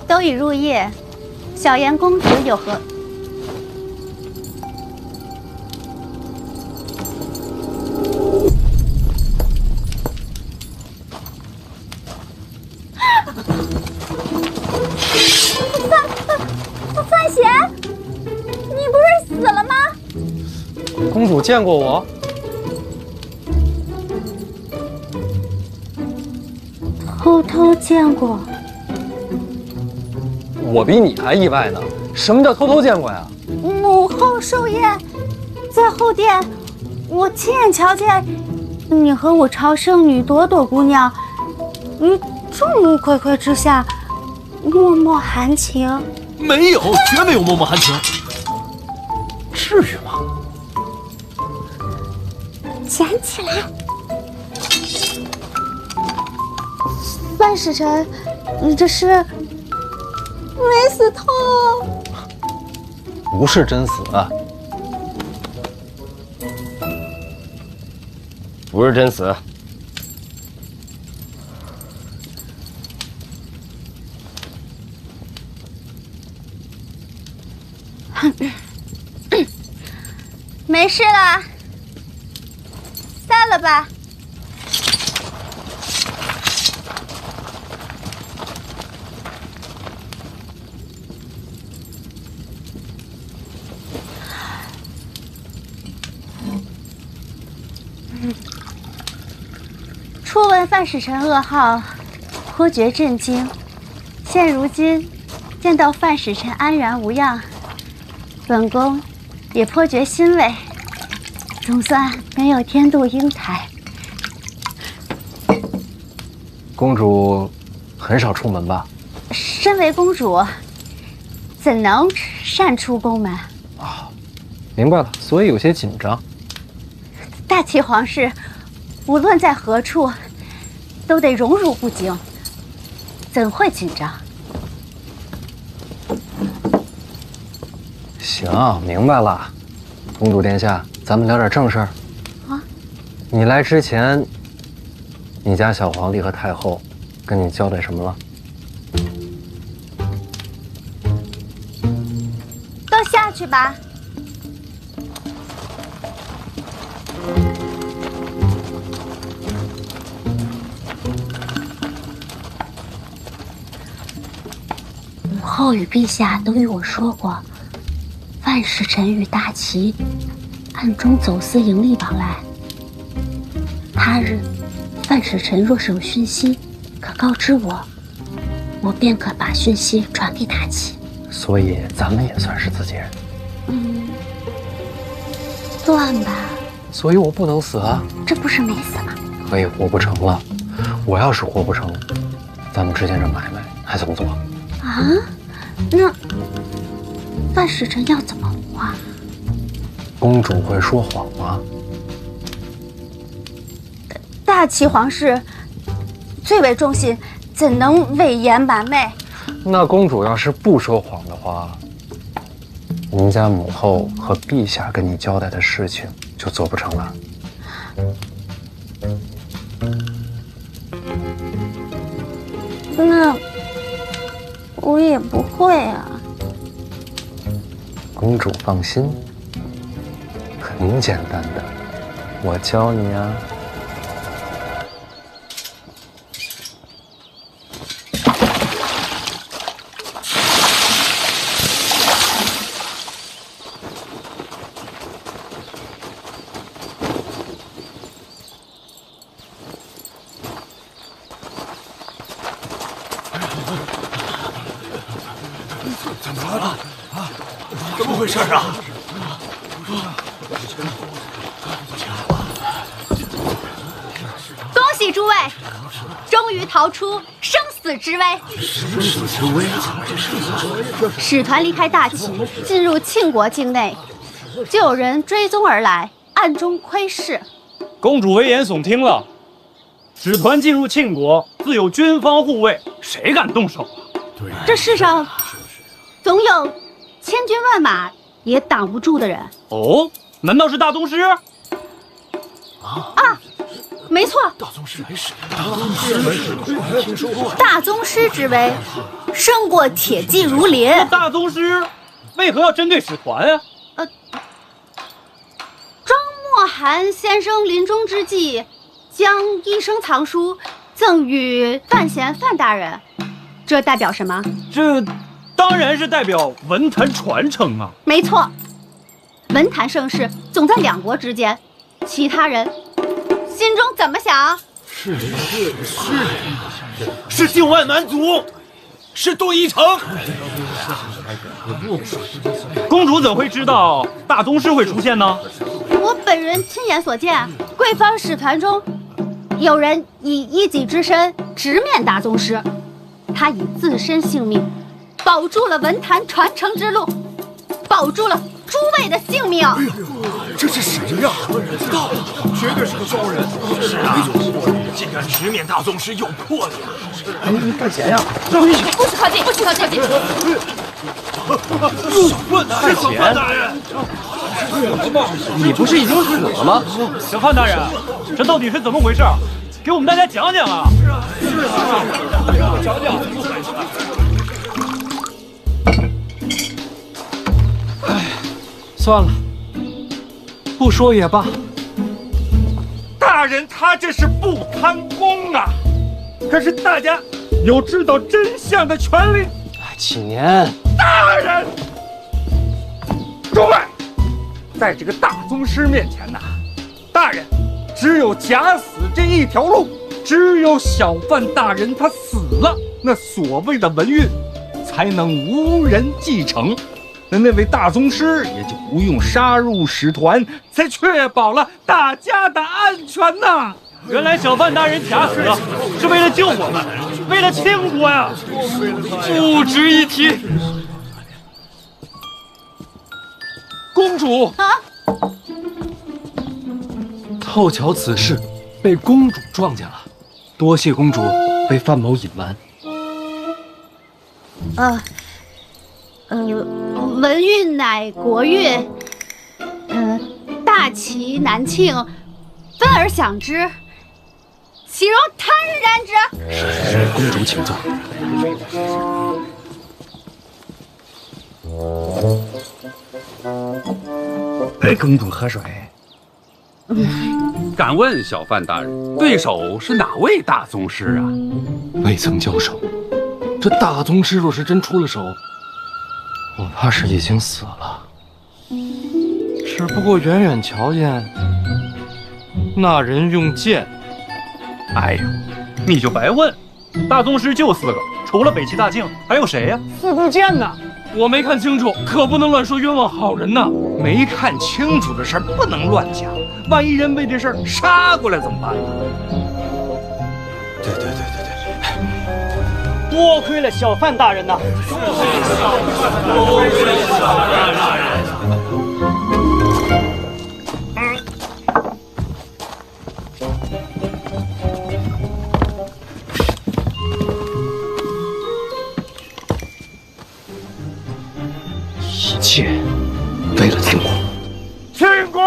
都已入夜，小言公主有何？范闲，你不是死了吗？公主见过我？偷偷见过。我比你还意外呢。什么叫偷偷见过呀？母后寿宴，在后殿，我亲眼瞧见你和我朝圣女朵朵姑娘于众目睽睽之下脉脉含情。没有，绝没有脉脉含情。至于吗？捡起来。范使臣，你这是没死透？不是真死啊，不是真死。没事了，散了吧。初闻范使臣噩耗，颇觉震惊。现如今见到范使臣安然无恙，本宫也颇觉欣慰，总算没有天妒英台。公主很少出门吧？身为公主，怎能擅出宫门？啊，明白了，所以有些紧张。大齐皇室无论在何处，都得荣辱不惊，怎会紧张？行，明白了。公主殿下，咱们聊点正事儿。啊，你来之前，你家小皇帝和太后跟你交代什么了？都下去吧。母后与陛下都与我说过，范使臣与大齐暗中走私盈利往来。他日范使臣若是有讯息，可告知我，我便可把讯息传给大齐。所以咱们也算是自己人。算吧。所以我不能死啊。这不是没死吗？可以活不成了。我要是活不成，咱们之间这买卖还怎么做？啊？那范使臣要怎么活啊？公主会说谎吗？大齐皇室最为忠信，怎能伪言瞒昧？那公主要是不说谎的话，您家母后和陛下跟你交代的事情就做不成了。那我也不会啊。公主放心，很简单的，我教你啊。怎么了？啊，怎么回事啊？恭喜诸位，终于逃出生死之危。生死之危？使团离开大齐，进入庆国境内，就有人追踪而来，暗中窥视。公主危言耸听了，使团进入庆国，自有军方护卫，谁敢动手啊？对，这世上总有千军万马也挡不住的人。哦，难道是大宗师？没错，大宗师来使，大宗师之威胜过铁骑如林。大宗师为何要针对使团啊？庄墨涵先生临终之际，将一生藏书赠予范闲范大人，这代表什么？这当然是代表文坛传承啊！没错，文坛盛世总在两国之间，其他人心中怎么想？是境外蛮族，是杜一城。公主怎会知道大宗师会出现呢？我本人亲眼所见，贵方使团中有人以一己之身直面大宗师，他以自身性命保住了文坛传承之路，保住了诸位的性命。这是谁呀？不知道，绝对是个高人。是啊，竟然直面大宗师有魄力。干钱呀！不许靠近，不许靠近！干钱？你不是已经死了吗？小范大人，这到底是怎么回事？给我们大家讲讲啊！给我讲讲。算了，不说也罢。大人他这是不贪功啊！可是大家有知道真相的权利。启年，大人，诸位，在这个大宗师面前呐，大人只有假死这一条路。只有小范大人他死了，那所谓的文运才能无人继承。那位大宗师也就不用杀入使团，才确保了大家的安全呐。原来小范大人假死是为了救我们，为了庆国呀，不值一提。公主啊！凑巧此事被公主撞见了，多谢公主为范某隐瞒。文运乃国运，大齐南庆，分而享之，岂容他人染指？是公主请坐。公主喝水。敢问小范大人，对手是哪位大宗师啊？未曾交手，这大宗师若是真出了手，我怕是已经死了。只不过远远瞧见那人用剑。哎呦，你就白问，大宗师就4个，除了北齐大靖，还有谁呀？4支箭呢？我没看清楚，可不能乱说冤枉好人呐。没看清楚的事儿不能乱讲，万一人为这事儿杀过来怎么办呢？对，多亏了小范大人呐！一切为了庆国。庆国！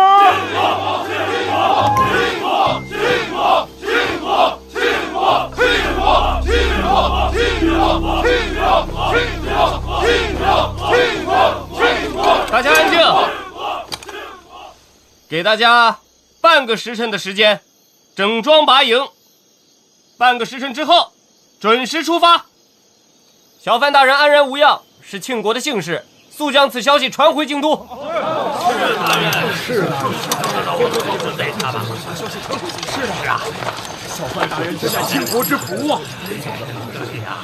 大家安静，给大家半个时辰的时间，整装拔营。半个时辰之后，准时出发。小范大人安然无恙，是庆国的幸事，速将此消息传回京都。是啊，对他吧，是啊，小范大人这乃庆国之福啊！对呀。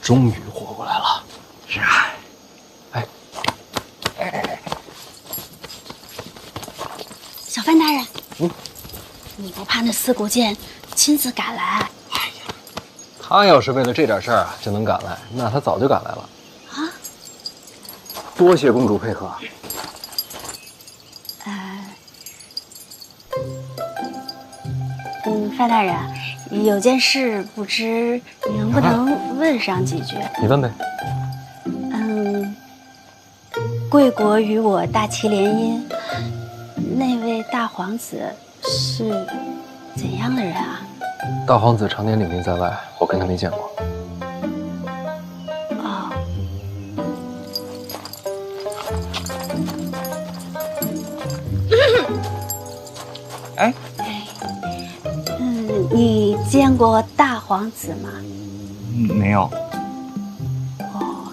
终于活过来了。是啊。小范大人，你不怕那4国剑亲自赶来？他要是为了这点事儿啊就能赶来，那他早就赶来了。啊？多谢公主配合。范大人，有件事不知能不能问上几句？你问呗。贵国与我大齐联姻，那位大皇子是怎样的人啊？大皇子常年领兵在外，我跟他没见过。哦，哎，你见过大皇子吗？没有。哦，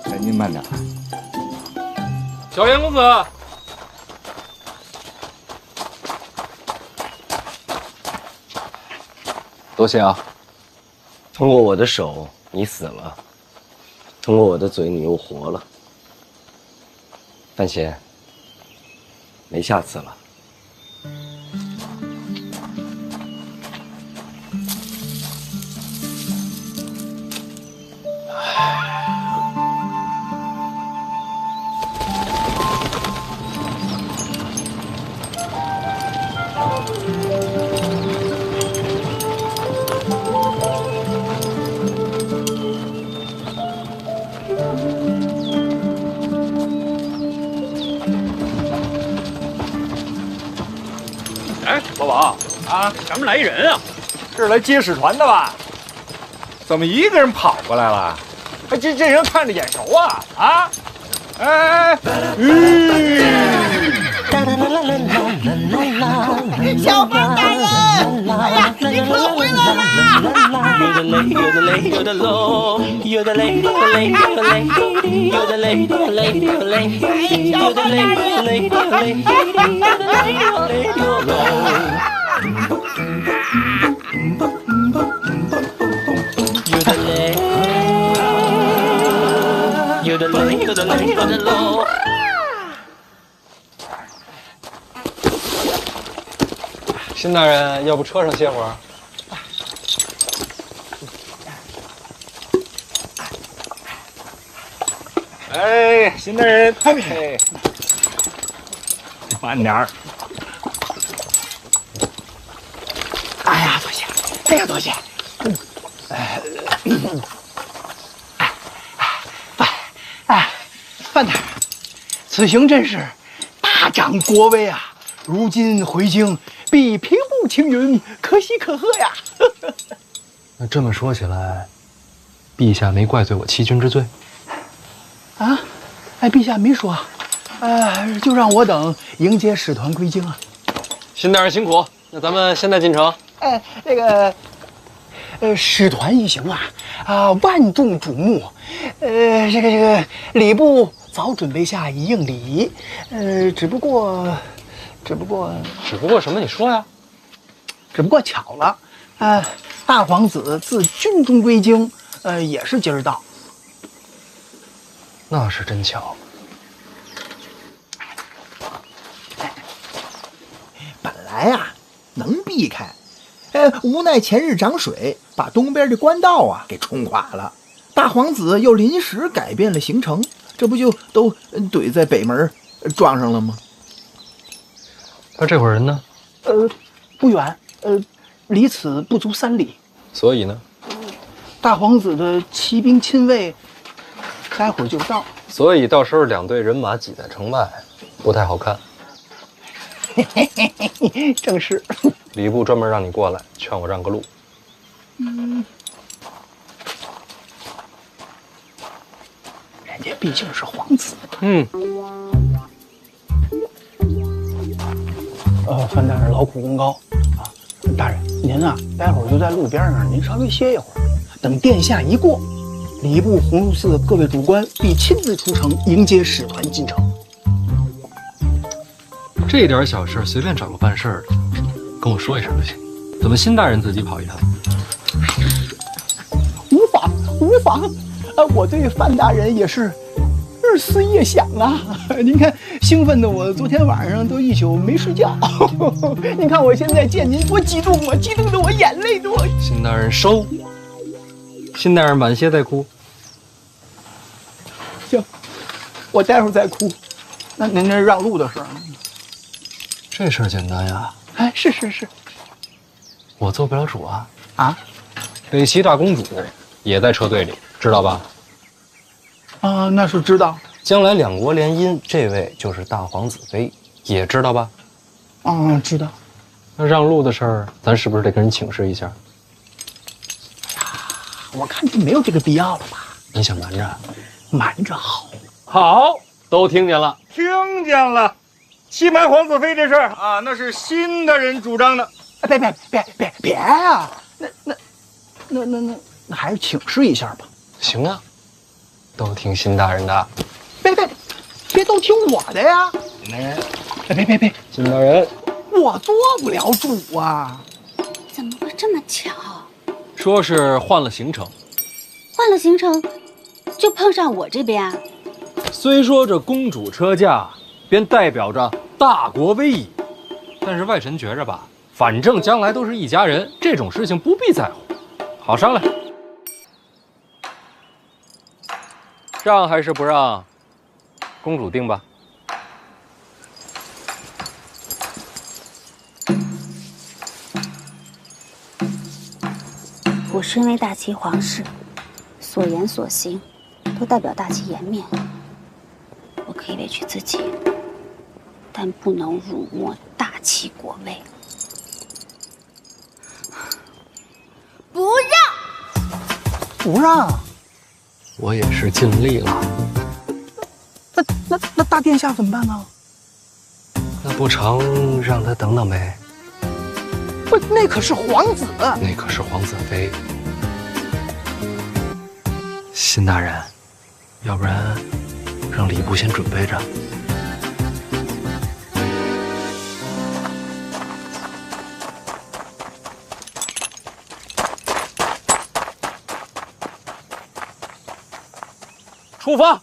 哎，您慢点。小严公子，多谢啊。通过我的手，你死了；通过我的嘴，你又活了。范闲，没下次了。哎，老王啊，咱们来一人啊，是来接使团的吧？怎么一个人跑过来了？哎，这人看着眼熟啊！啊！哎，小范大人，哎呀，你可回来辛大人，要不车上歇会儿？哎，辛大人，哎，慢点儿。哎呀，多谢，哎呀，多谢。范大人，此行真是大展国威啊！如今回京，必平步青云，可喜可贺呀！那这么说起来，陛下没怪罪我欺君之罪？啊，哎，陛下没说，就让我等迎接使团归京啊。辛大人辛苦，那咱们现在进城。哎，这个，使团一行啊，万众瞩目。这个礼部早准备下一应礼仪，只不过什么？你说呀。只不过巧了，大皇子自军中归京，也是今儿到。那是真巧。本来能避开，无奈前日涨水，把东边的官道给冲垮了。大皇子又临时改变了行程，这不就都怼在北门撞上了吗？他这会儿人呢？不远，离此不足3里。所以呢？大皇子的骑兵亲卫，待会儿就到。所以到时候2队人马挤在城外，不太好看。正是。礼部专门让你过来，劝我让个路。人家毕竟是皇子。范大人劳苦功高啊！大人，您待会儿就在路边上，您稍微歇一会儿，等殿下一过，礼部鸿胪寺各位主官必亲自出城迎接使团进城。这点小事随便找个办事儿的，跟我说一声就行。怎么辛大人自己跑一趟？无妨，我对范大人也是日思夜想啊！您看，兴奋的我昨天晚上都一宿没睡觉。您看我现在见您多激动啊，激动的我眼泪都……辛大人收。辛大人晚些再哭。行，我待会儿再哭。那您这让路的事儿，这事儿简单呀。哎，是是是。我做不了主啊！啊？北齐大公主也在车队里，知道吧？啊，那是知道。将来两国联姻，这位就是大皇子妃，也知道吧？啊，知道。那让路的事儿，咱是不是得跟人请示一下？哎呀，我看就没有这个必要了吧？你想瞒着？瞒着好。好，都听见了。听见了。欺瞒皇子妃这事儿啊，那是新的人主张的。别啊！那还是请示一下吧。行啊，都听辛大人的。别都听我的呀！辛大人，别，辛大人，我做不了主啊！怎么会这么巧？说是换了行程，换了行程，就碰上我这边啊。虽说这公主车驾便代表着大国威仪，但是外臣觉着吧，反正将来都是一家人，这种事情不必在乎，好商量。让还是不让？公主定吧。我身为大齐皇室，所言所行都代表大齐颜面。我可以委屈自己，但不能辱没大齐国威。不让。我也是尽力了。那大殿下怎么办呢？那不成，让他等等呗。不，那可是皇子。那可是皇子妃。辛大人，要不然让礼部先准备着。出发。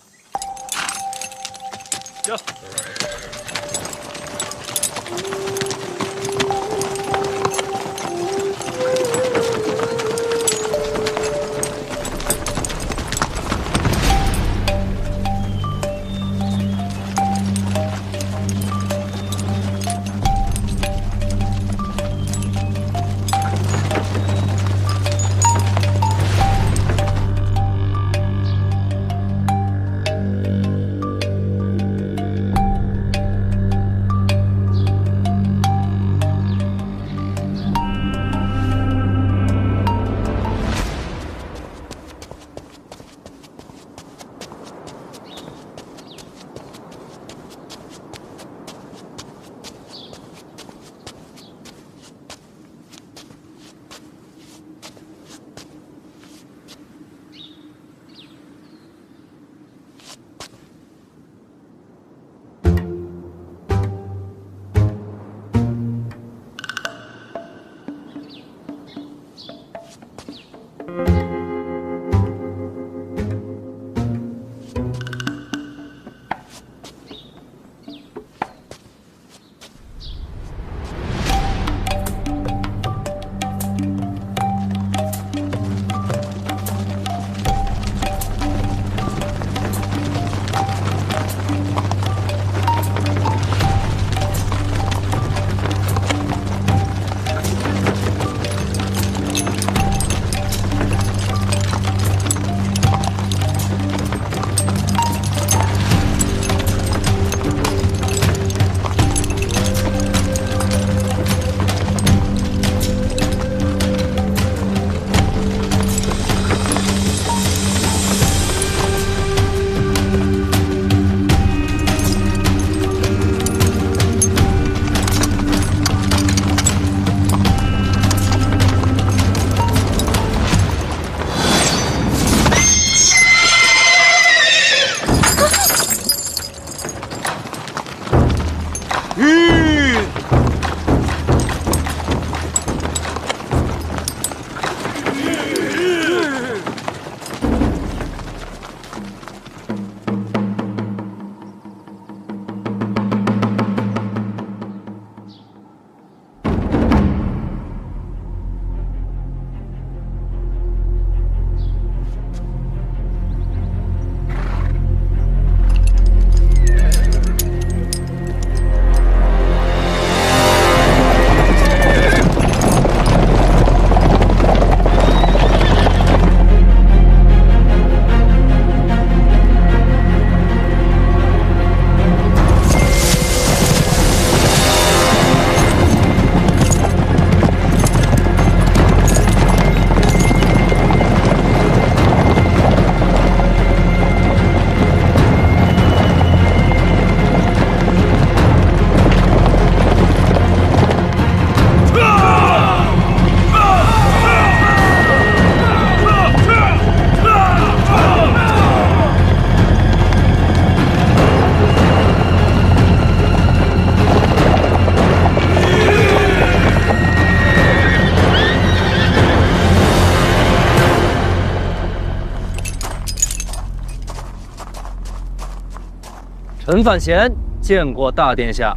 陈范闲见过大殿下。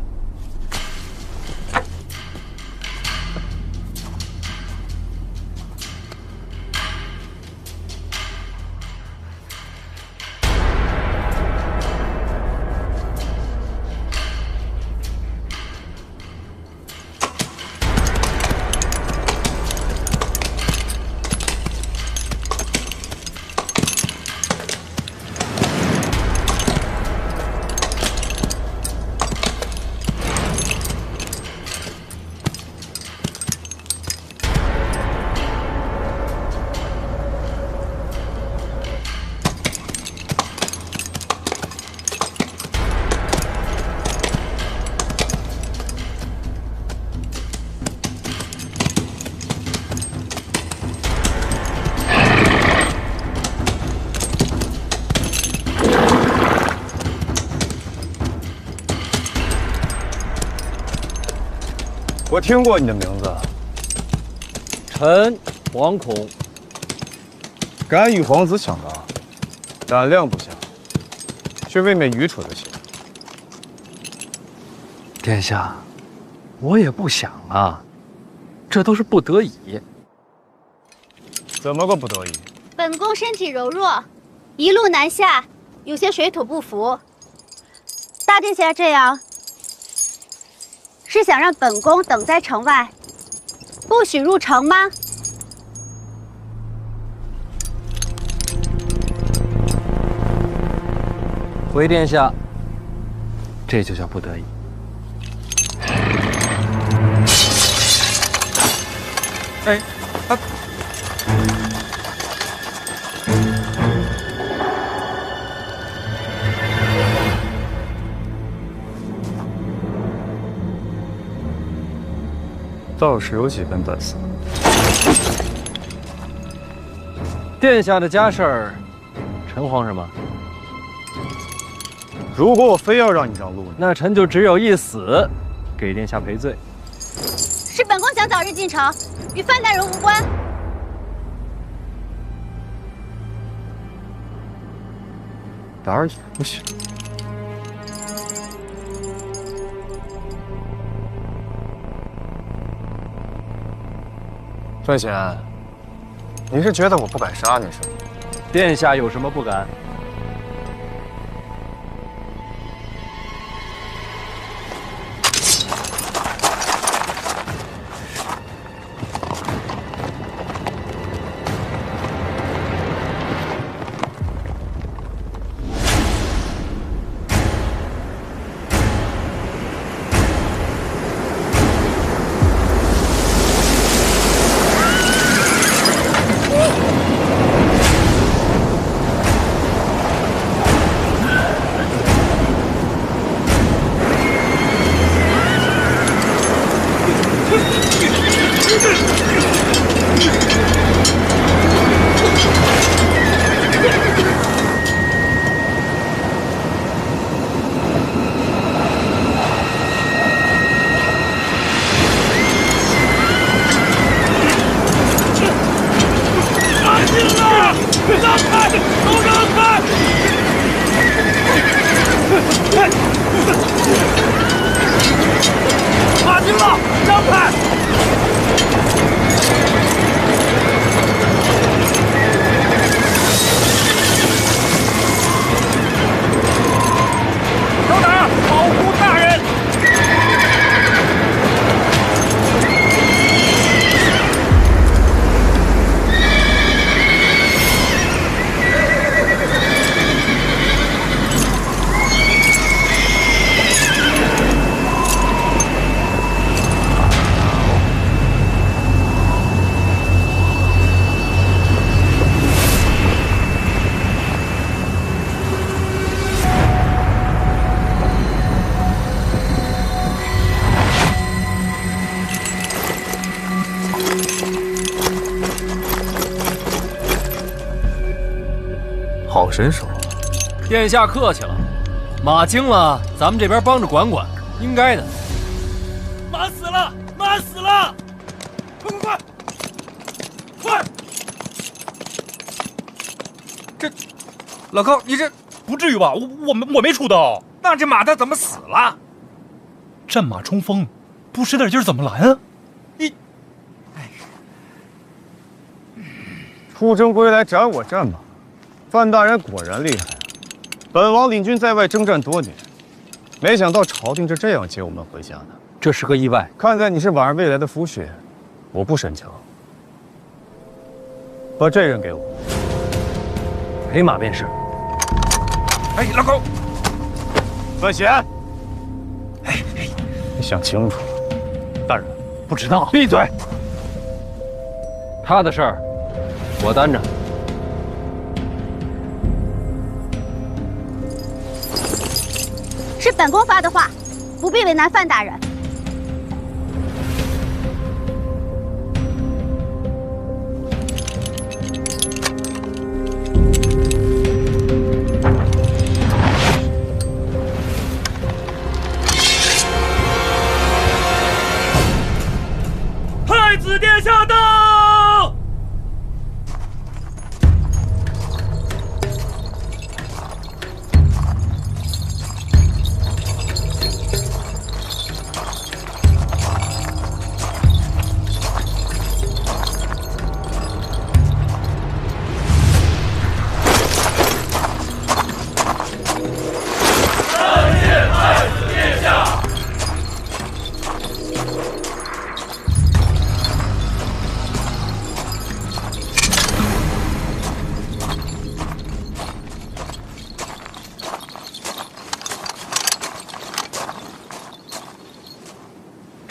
我听过你的名字，臣惶恐。敢与皇子抢答，胆量不小，却未免愚蠢了些。殿下，我也不想啊，这都是不得已。怎么个不得已？本宫身体柔弱，一路南下，有些水土不服。大殿下这样，是想让本宫等在城外，不许入城吗？回殿下，这就叫不得已。哎，啊！倒是有几分本事。殿下的家事儿，臣慌什么？如果我非要让你让路，那臣就只有一死，给殿下赔罪。是本宫想早日进城，与范大人无关。打而已，不行。范闲，你是觉得我不敢杀你是吗？殿下有什么不敢？好身手，殿下客气了，马惊了，咱们这边帮着管管，应该的。马死了，马死了！快！这，老高，你这不至于吧？我没出刀。那这马他怎么死了？战马冲锋，不使点劲怎么拦啊？出征归来斩我战马，范大人果然厉害。本王领军在外征战多年，没想到朝廷是这样接我们回家的。这是个意外。看在你是婉儿未来的夫婿，我不深究。把这人给我。陪马便是。哎，老狗，范闲，你想清楚了。大人不知道。闭嘴！他的事儿我担着。是本宫发的话，不必为难范大人。太子殿下到！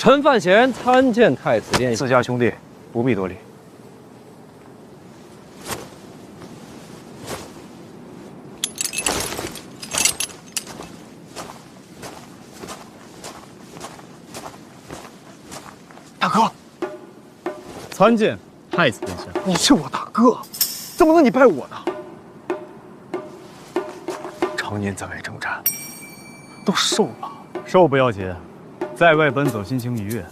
陈范闲参见太子殿下。自家兄弟，不必多礼。大哥，参见太子殿下。你是我大哥，怎么能你拜我呢？常年在外征战，都瘦了。瘦不要紧，在外奔走心情愉悦。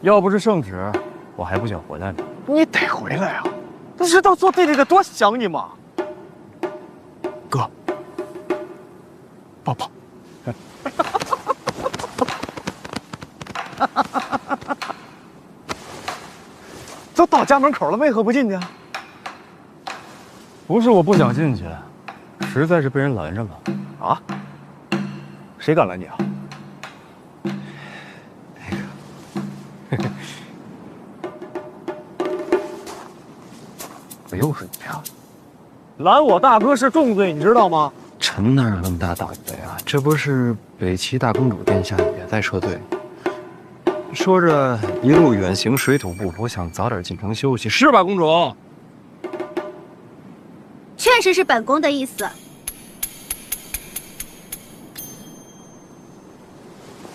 要不是圣旨，我还不想回来呢。你得回来啊！你知道做弟弟的多想你吗？哥，抱抱。都到家门口了，为何不进去？不是我不想进去，实在是被人拦着了。啊？谁敢拦你啊？怎么又是你呀？拦我大哥是重罪，你知道吗？臣哪有那么大胆子呀？这不是北齐大公主殿下也在撤退，说着一路远行，水土不服，想早点进城休息，是吧，公主？确实是本宫的意思。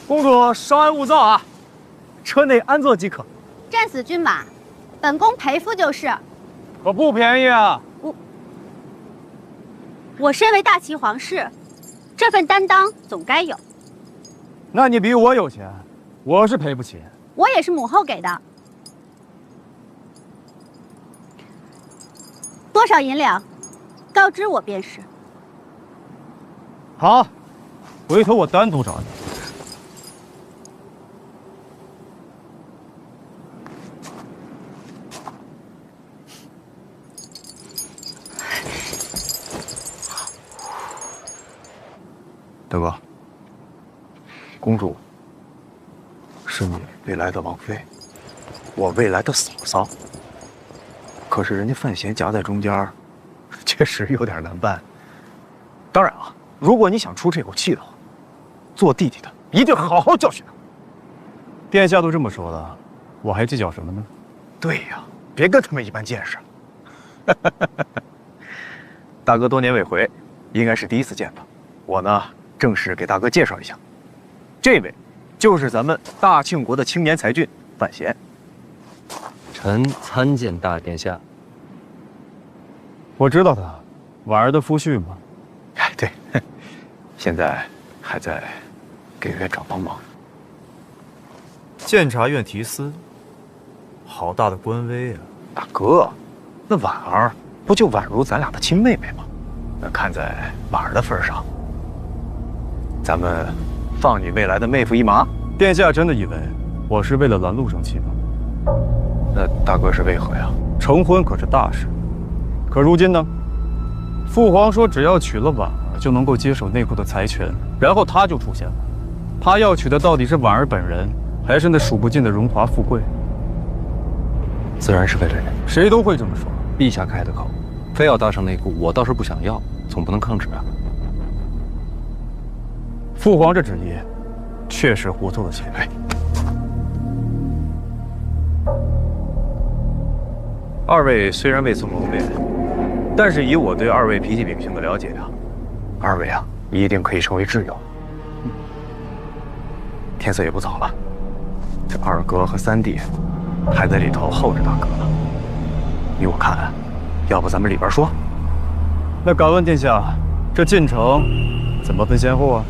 公主稍安勿躁啊，车内安坐即可。战死军马，本宫陪夫就是。可不便宜啊！我身为大齐皇室，这份担当总该有。那你比我有钱，我是赔不起。我也是母后给的。多少银两，告知我便是。好，回头我单独找你。大哥，公主是你未来的王妃，我未来的嫂嫂。可是人家范闲夹在中间，确实有点难办。当然啊，如果你想出这口气的话，做弟弟的一定好好教训他。殿下都这么说了，我还计较什么呢？对呀，别跟他们一般见识。大哥多年未回，应该是第一次见他。我呢，正式给大哥介绍一下，这位就是咱们大庆国的青年才俊范闲。臣参见大殿下。我知道他，婉儿的夫婿嘛。哎，对，现在还在给院长帮忙。监察院提司，好大的官威啊！大哥，那婉儿不就宛如咱俩的亲妹妹吗？那看在婉儿的份上，咱们放你未来的妹夫一马？殿下真的以为我是为了拦路生气吗？那大哥是为何呀？成婚可是大事，可如今呢？父皇说只要娶了婉儿，就能够接手内库的财权，然后他就出现了。他要娶的到底是婉儿本人，还是那数不尽的荣华富贵？自然是为了人，谁都会这么说。陛下开的口，非要搭上内库，我倒是不想要，总不能抗旨啊。父皇这旨意，确实糊涂了些。二位虽然未曾谋面，但是以我对二位脾气秉性的了解啊，二位啊一定可以成为挚友。天色也不早了，这二哥和三弟还在里头候着大哥呢。依我看，要不咱们里边说？那敢问殿下，这进城怎么分先后啊？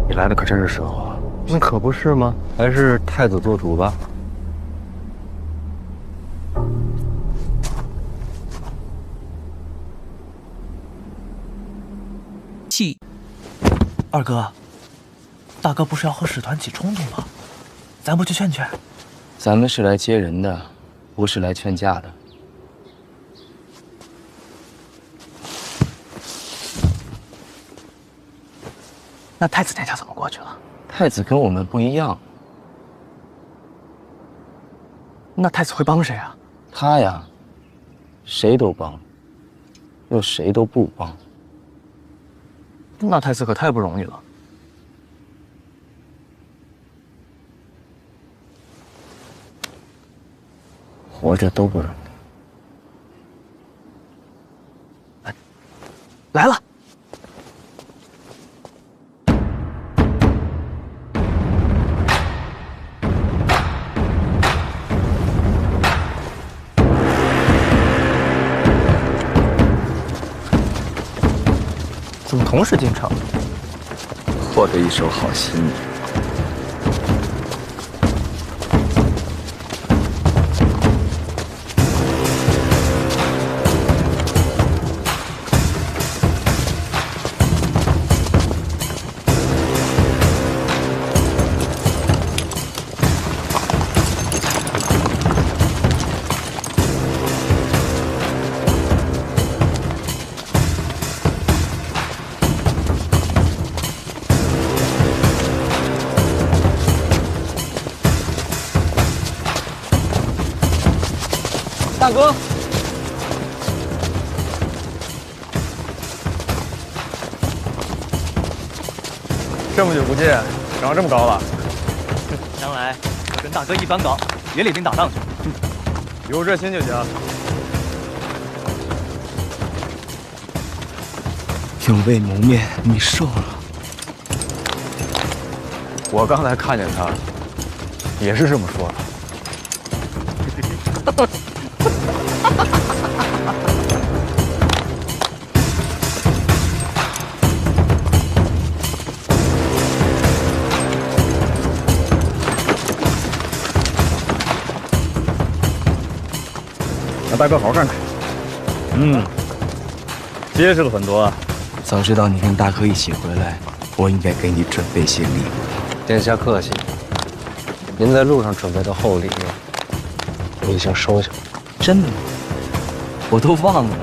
你来的可真是时候啊！那可不是吗？还是太子做主吧。二哥，大哥不是要和使团起冲突吗？咱不去劝劝？咱们是来接人的，不是来劝架的。那太子殿下怎么过去了？太子跟我们不一样。那太子会帮谁啊？他呀，谁都帮，又谁都不帮。那太子可太不容易了。活着都不容易。来了。怎么同时进城？获得一手好心意。大哥，这么久不见，长这么高了。将来要跟大哥一般高，也领兵打仗去。有这心就行。有未谋面，你瘦了。我刚才看见他，也是这么说的。那大哥好好看看，结实了很多啊。早知道你跟大哥一起回来，我应该给你准备些礼物。殿下客气，您在路上准备的厚礼，我已经收下了。真的吗？我都忘了。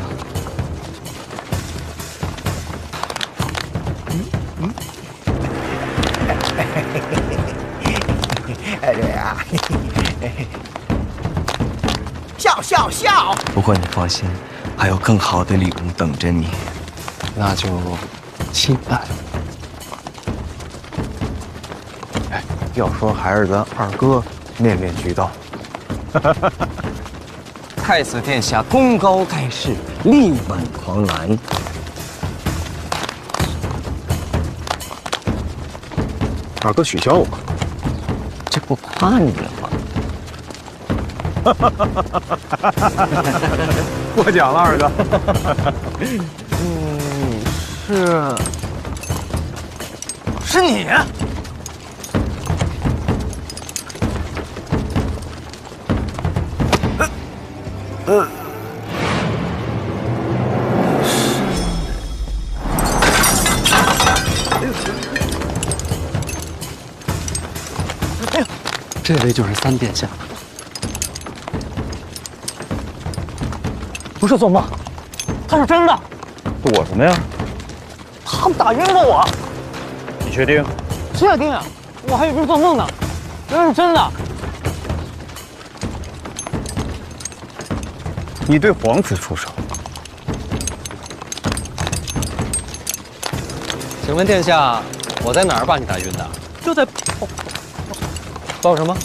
笑笑笑！不过你放心，还有更好的礼物等着你。那就期待。哎，要说还是咱二哥面面俱到。太子殿下功高盖世，力挽狂澜。二哥取消我，这不夸你了吗？过奖了，二哥。是你。这位就是三殿下。不是做梦，他是真的。躲什么呀？他们打晕了我。你确定？确定啊！我还以为是做梦呢，原来是真的。你对皇子出手？请问殿下，我在哪儿把你打晕的？就在报什么？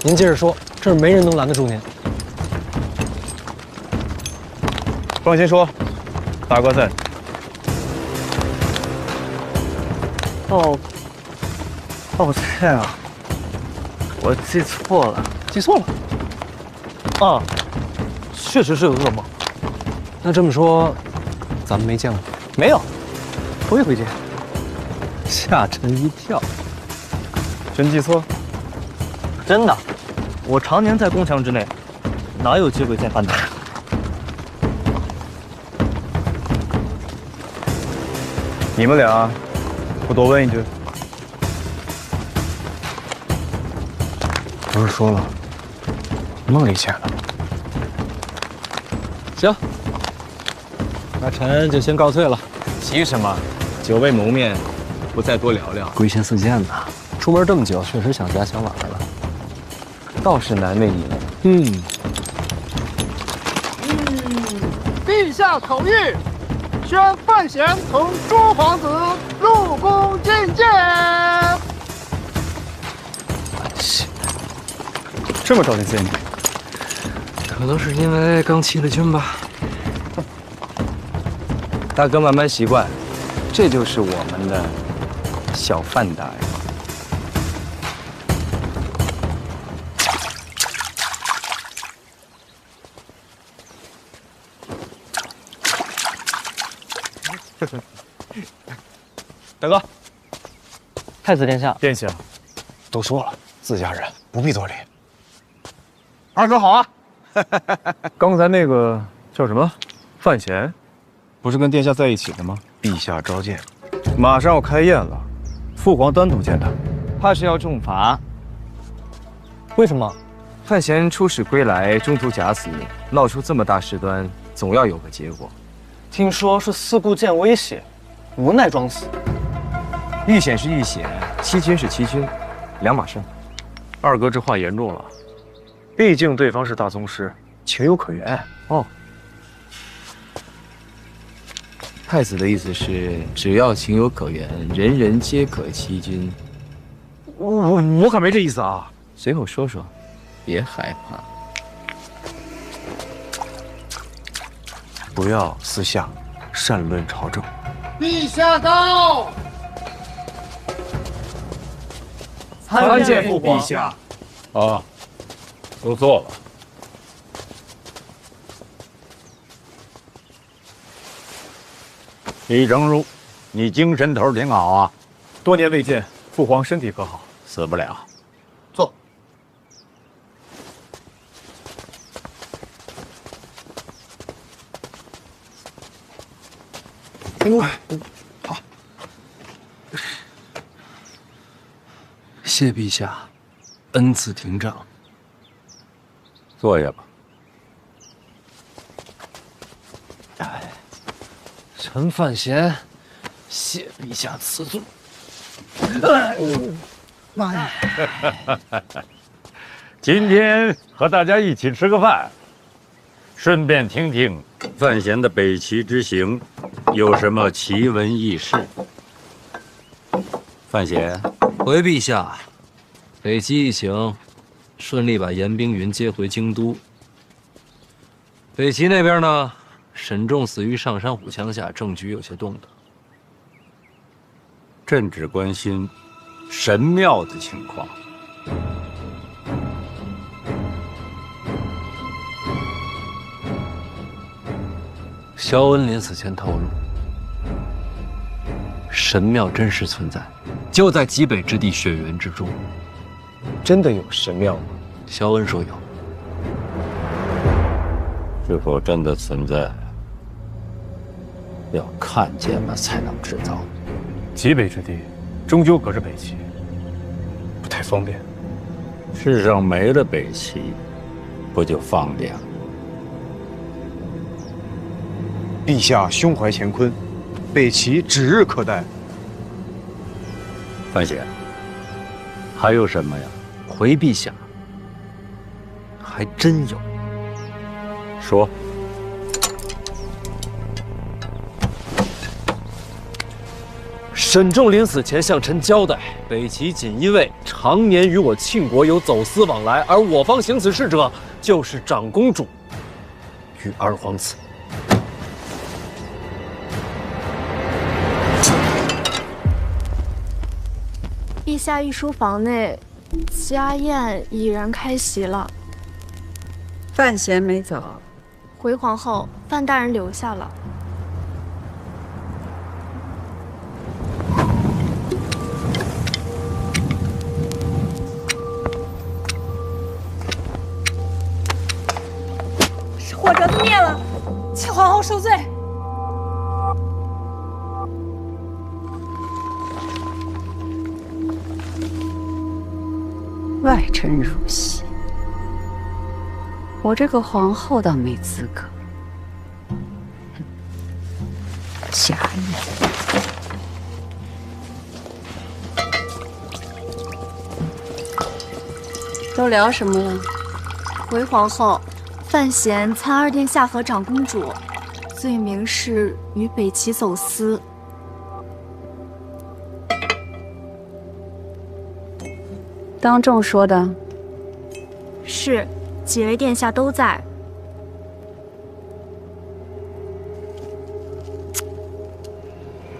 您接着说，这儿没人能拦得住您。放心说，大哥在。哦，天啊！我记错了，记错了。啊，确实是个噩梦。那这么说，咱们没见过？没有，头一回见。吓臣一跳。真记错？真的，我常年在宫墙之内，哪有机会见范大人？你们俩，我多问一句，不是说了，梦里见的。行，那臣就先告退了。急什么？久未谋面，不再多聊聊。归心似箭呐，出门这么久，确实想家想晚了，倒是难为你了。陛下口谕，宣范闲同诸皇子入宫觐见。这么着急见你？可能是因为刚起了军吧。大哥慢慢习惯，这就是我们的小范大人。大哥，太子殿下，殿下，都说了，自家人不必多礼。二哥好啊！刚才那个叫什么？范闲，不是跟殿下在一起的吗？陛下召见，马上要开宴了，父皇单独见他，怕是要重罚。为什么？范闲出使归来，中途假死，闹出这么大事端，总要有个结果。听说是四顾见威胁，无奈装死。遇险是遇险，欺君是欺君，两码事。二哥这话严重了，毕竟对方是大宗师，情有可原。哦，太子的意思是，只要情有可原，人人皆可欺君。我可没这意思啊！随口说说，别害怕。不要私下擅论朝政。陛下到。参见父皇。陛下。啊，都坐了。李正如，你精神头挺好啊。多年未见，父皇身体可好？死不了。坐。好。谢陛下恩赐廷杖。坐下吧。臣范闲，谢陛下赐座。妈呀！今天和大家一起吃个饭，顺便听听范闲的北齐之行有什么奇闻异事。范闲，回陛下，北齐一行顺利把严冰云接回京都。北齐那边呢，沈仲死于上山虎枪下，政局有些动荡。朕只关心神庙的情况。萧恩临死前透露，神庙真实存在，就在极北之地雪原之中。真的有神庙吗？萧恩说有。是否真的存在，要看见了才能知道。极北之地，终究可是北齐，不太方便。世上没了北齐，不就放凉？陛下胸怀乾坤，北齐指日可待。范闲，还有什么呀？回陛下，还真有。说。沈仲临死前向臣交代，北齐锦衣卫常年与我庆国有走私往来，而我方行此事者就是长公主与二皇子。陛下御书房内，家宴已然开席了。范闲没走，回皇后，范大人留下了。火折子灭了，请皇后受罪。外臣入席，我这个皇后倒没资格。假意。都聊什么了？回皇后，范闲参二殿下和长公主，罪名是与北齐走私。当众说的？是，几位殿下都在。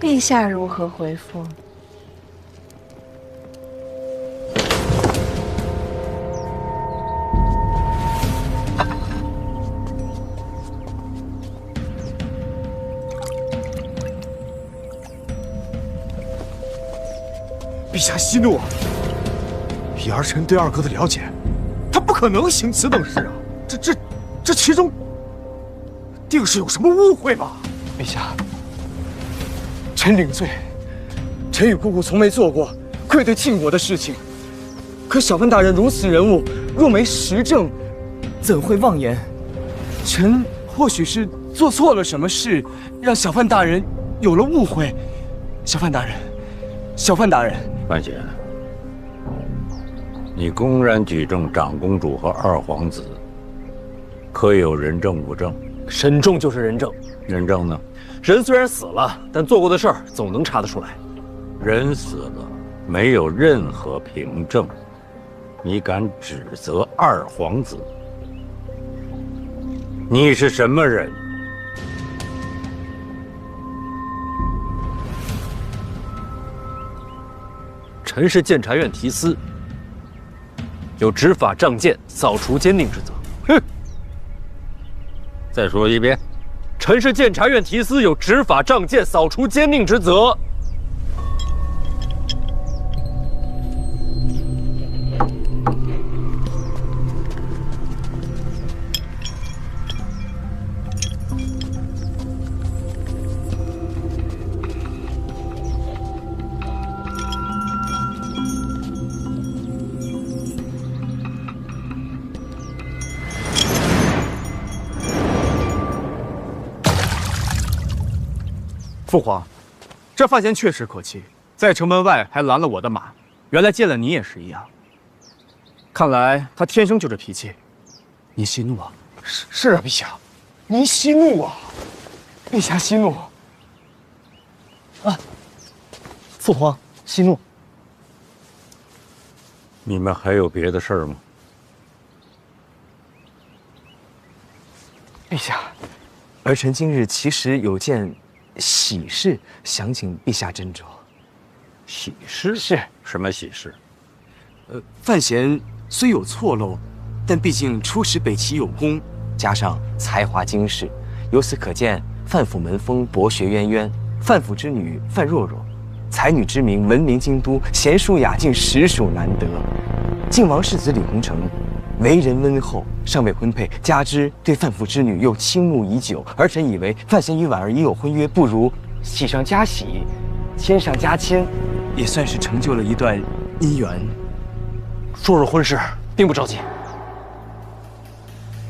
陛下如何回复？陛下息怒啊！以儿臣对二哥的了解，他不可能行此等事啊！这其中定是有什么误会吧？陛下，臣领罪。臣与姑姑从没做过愧对晋国的事情。可小范大人如此人物，若没实证，怎会妄言？臣或许是做错了什么事，让小范大人有了误会。小范大人，范闲，你公然举证长公主和二皇子，可有人证物证？沈仲就是人证。人证呢？人虽然死了，但做过的事儿总能查得出来。人死了，没有任何凭证，你敢指责二皇子？你是什么人？臣是监察院提司，有执法仗剑、扫除奸佞之责。哼！再说一遍。臣是监察院提司，有执法仗剑、扫除奸佞之责。父皇，这范闲确实可气，在城门外还拦了我的马，原来见了你也是一样。看来他天生就这脾气。您息怒啊！是啊，陛下，您息怒啊！陛下息怒啊！父皇息怒。你们还有别的事儿吗？陛下，儿臣今日其实有件喜事，想请陛下斟酌。喜事？是什么喜事？范闲虽有错漏，但毕竟出使北齐有功，加上才华经世，由此可见，范府门风博学渊渊，范府之女范若若，才女之名闻名京都，贤淑雅静，实属难得。晋王世子李弘成，为人温厚，尚未婚配，加之对范府之女又倾慕已久，儿臣以为范闲与婉儿已有婚约，不如喜上加喜，牵上加牵，也算是成就了一段姻缘。说说婚事，并不着急。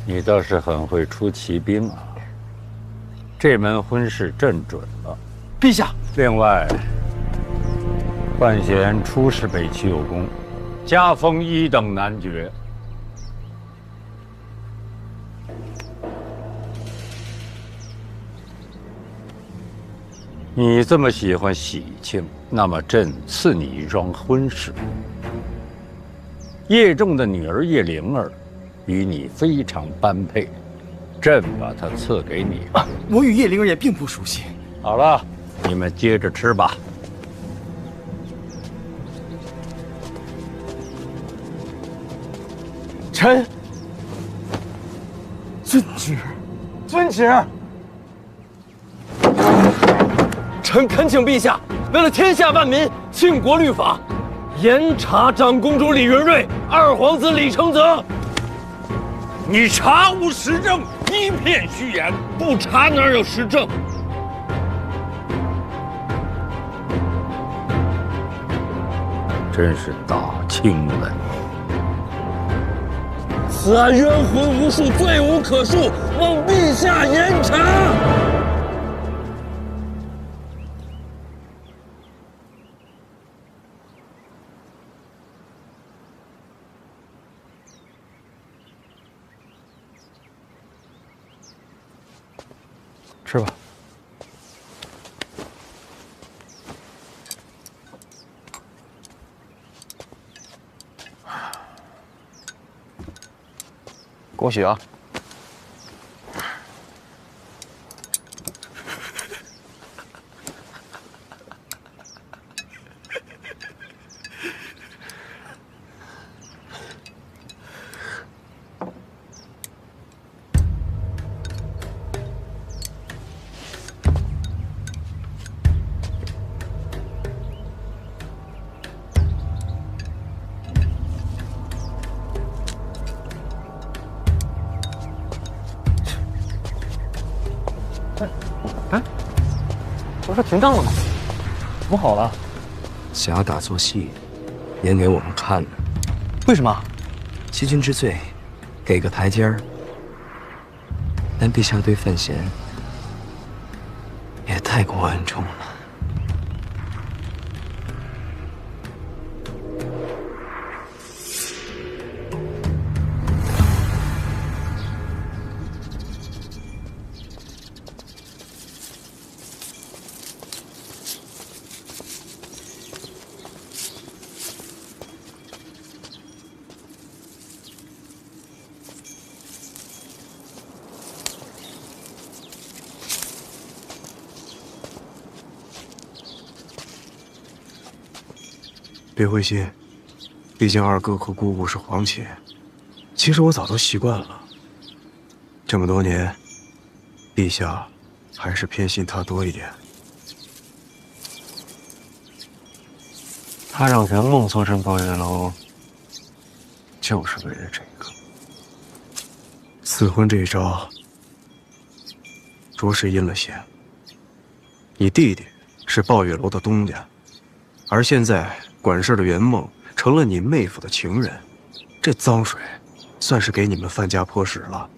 你倒是很会出奇兵啊！这门婚事朕准了。陛下。另外，范闲出使北齐有功，加封1等男爵。你这么喜欢喜庆，那么朕赐你一桩婚事。叶仲的女儿叶灵儿，与你非常般配，朕把她赐给你吧。我与叶灵儿也并不熟悉。好了，你们接着吃吧。臣遵旨，遵旨。臣恳请陛下，为了天下万民，庆国律法，严查长公主李云瑞、二皇子李承泽。你查无实证，一片虚言，不查哪有实证？真是大清了你！此案冤魂无数，罪无可恕，望陛下严查。吃吧。恭喜啊！不是停账了吗？怎么好了？想打做戏，演给我们看呢。为什么？欺君之罪，给个台阶儿。但陛下对范闲也太过恩重了。别灰心，毕竟二哥和姑姑是皇亲。其实我早都习惯了。这么多年，陛下还是偏信他多一点。他让圆梦坐镇抱月楼，就是为了这个。赐婚这一招，着实阴了些。你弟弟是抱月楼的东家，而现在管事的圆梦成了你妹夫的情人，这脏水算是给你们范家泼屎了。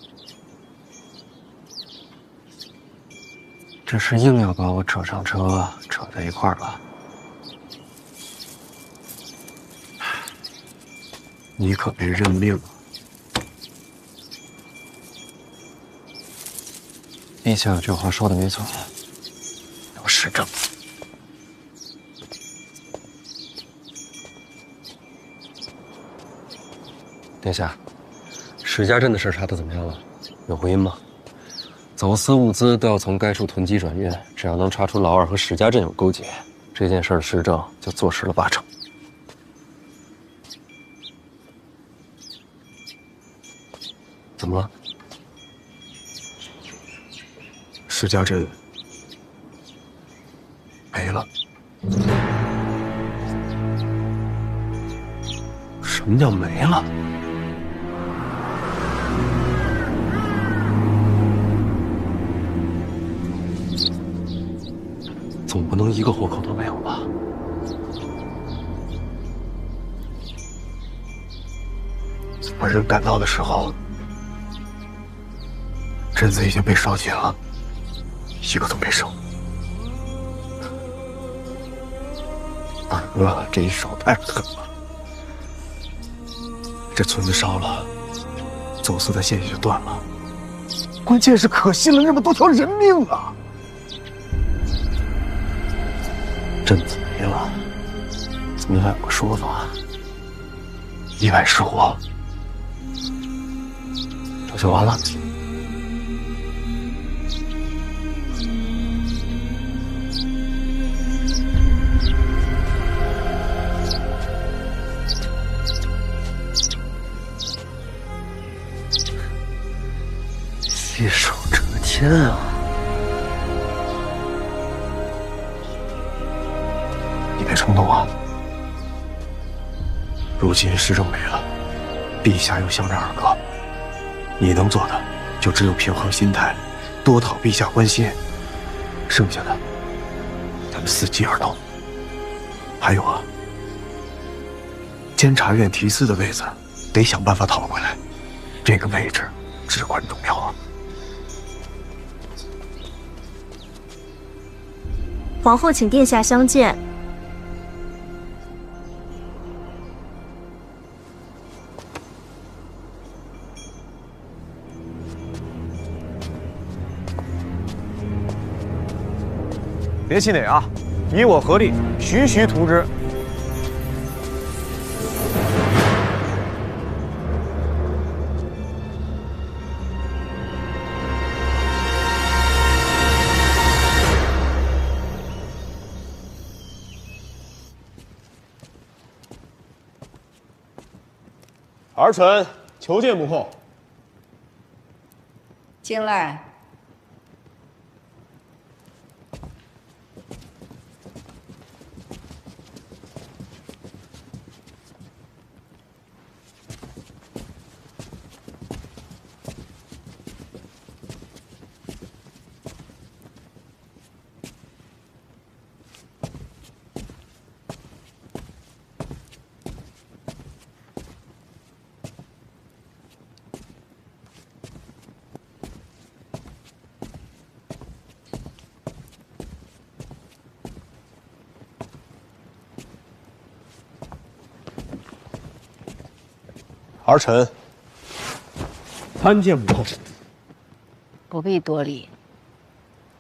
这是硬要把我扯上车，扯在一块儿吧？你可别认命啊！陛下这话说的没错，有实证。殿下，史家镇的事查得怎么样了？有回音吗？走私物资都要从该处囤积转运，只要能查出老二和史家镇有勾结，这件事的实证就坐实了80%。怎么了？史家镇没了。什么叫没了？总不能一个活口都没有吧？人赶到的时候，镇子已经被烧尽了，一个都没剩。二哥这一手太狠了，这村子烧了，走私的线也就断了。关键是可惜了那么多条人命啊！镇子没了，咱们还有个说法：意外失火，这就完了。一手遮天啊！你别冲动啊！如今时政没了，陛下又想着二哥，你能做的就只有平衡心态，多讨陛下欢心。剩下的，咱们伺机而动。还有啊，监察院提司的位子得想办法讨回来，这个位置至关重要啊！皇后请殿下相见。别气馁啊，你我合力，徐徐图之。儿臣求见母后。进来。儿臣参见母后。不必多礼，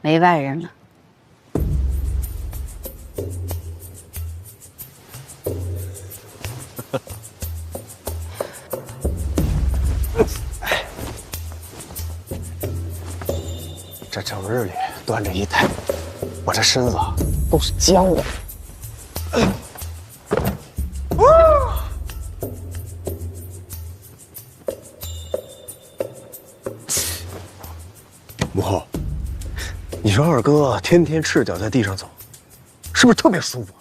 没外人了。这整日里端着一台，我这身子都是僵的。母后，你说二哥天天赤脚在地上走，是不是特别舒服？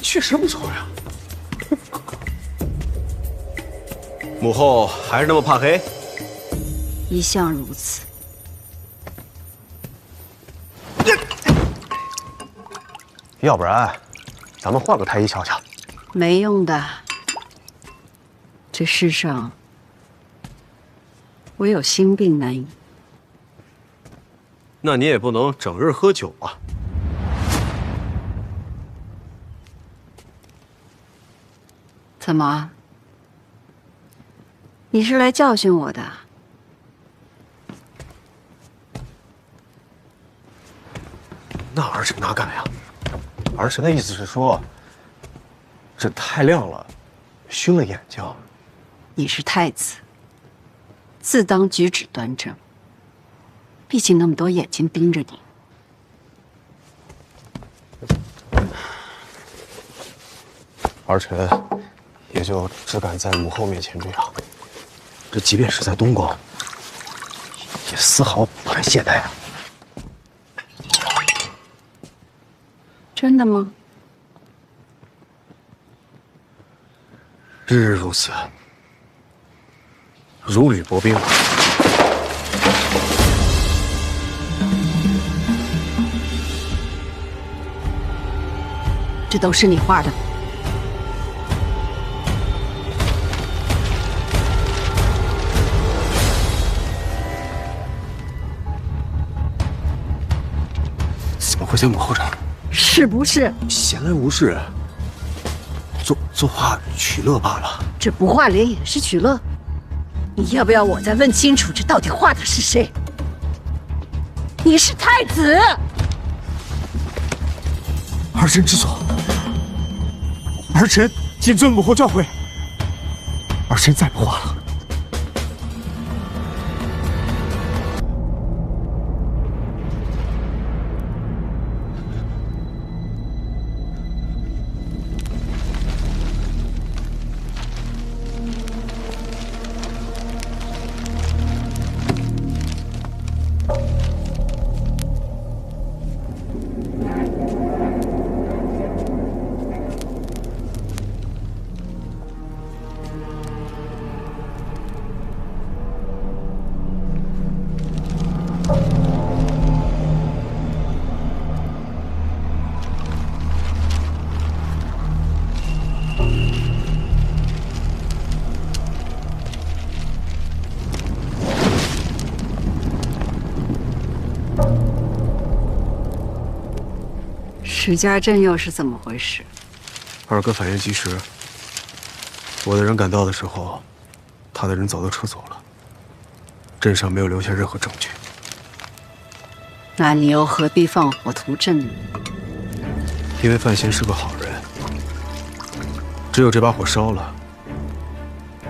确实不错呀。母后还是那么怕黑？一向如此。要不然，咱们换个太医瞧瞧。没用的。这世上唯有心病难医。那你也不能整日喝酒啊。怎么？你是来教训我的？那儿臣哪敢呀？儿臣的意思是说，这太亮了，熏了眼睛。你是太子，自当举止端正。毕竟那么多眼睛盯着你。儿臣也就只敢在母后面前这样。这即便是在东宫，也丝毫不敢懈怠啊。真的吗？日日如此，如履薄冰。这都是你画的。怎么会在母后这儿？是不是？闲来无事，作画取乐罢了。这不画脸也是取乐？你要不要我再问清楚，这到底画的是谁？你是太子。儿臣知错，儿臣谨遵母后教诲，儿臣再不画了。史家镇又是怎么回事？二哥反应及时，我的人赶到的时候，他的人早都撤走了，镇上没有留下任何证据。那你又何必放火屠镇呢？因为范闲是个好人，只有这把火烧了，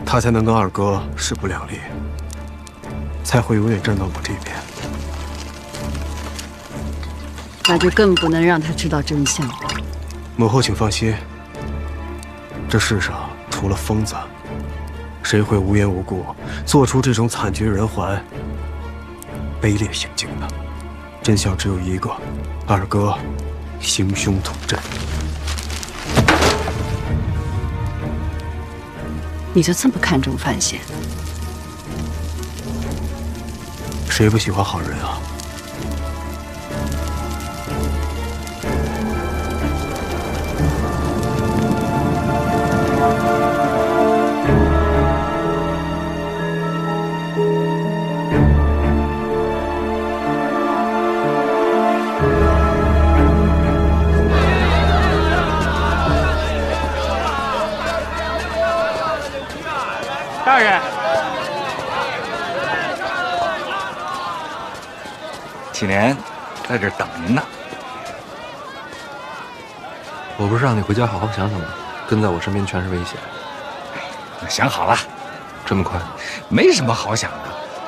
他才能跟二哥势不两立，才会永远站到我这边。那就更不能让他知道真相。母后，请放心，这世上除了疯子，谁会无缘无故做出这种惨绝人寰、卑劣行径的？真相只有一个：二哥行凶屠镇。你就这么看重范闲？谁不喜欢好人啊？大人，启年在这儿等您呢。我不是让你回家好好想想吗？跟在我身边全是危险。想好了，这么快？没什么好想的。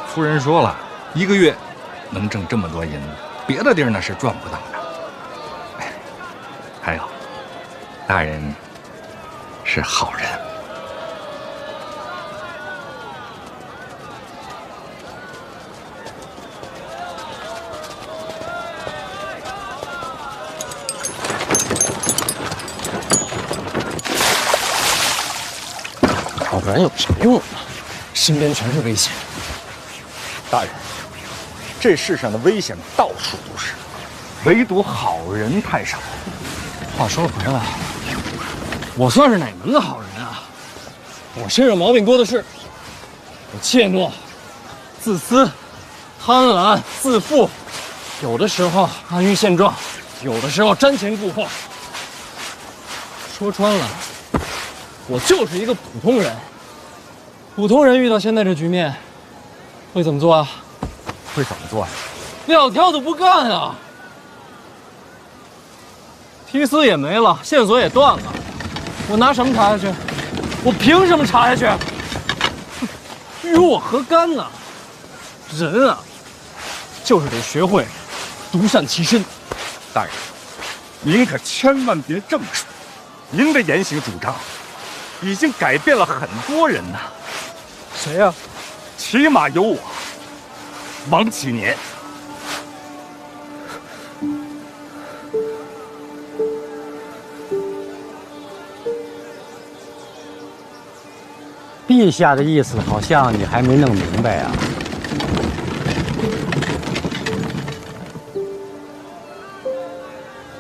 夫人说了，1个月能挣这么多银子，别的地儿那是赚不到的。还有，大人是好人。不然有啥用啊？身边全是危险。大人，这世上的危险到处都是，唯独好人太少。话说回来，我算是哪门子好人啊？我身上毛病多的是，我怯懦、自私、贪婪、自负，有的时候安于现状，有的时候瞻前顾后。说穿了，我就是一个普通人。普通人遇到现在这局面，会怎么做啊？会怎么做呀？撂挑子不干啊！提丝也没了，线索也断了，我拿什么查下去？我凭什么查下去？与我何干呢？人啊，就是得学会独善其身。大人，您可千万别这么说，您的言行主张已经改变了很多人呐。谁呀？起码有我，王启年。陛下的意思好像你还没弄明白啊。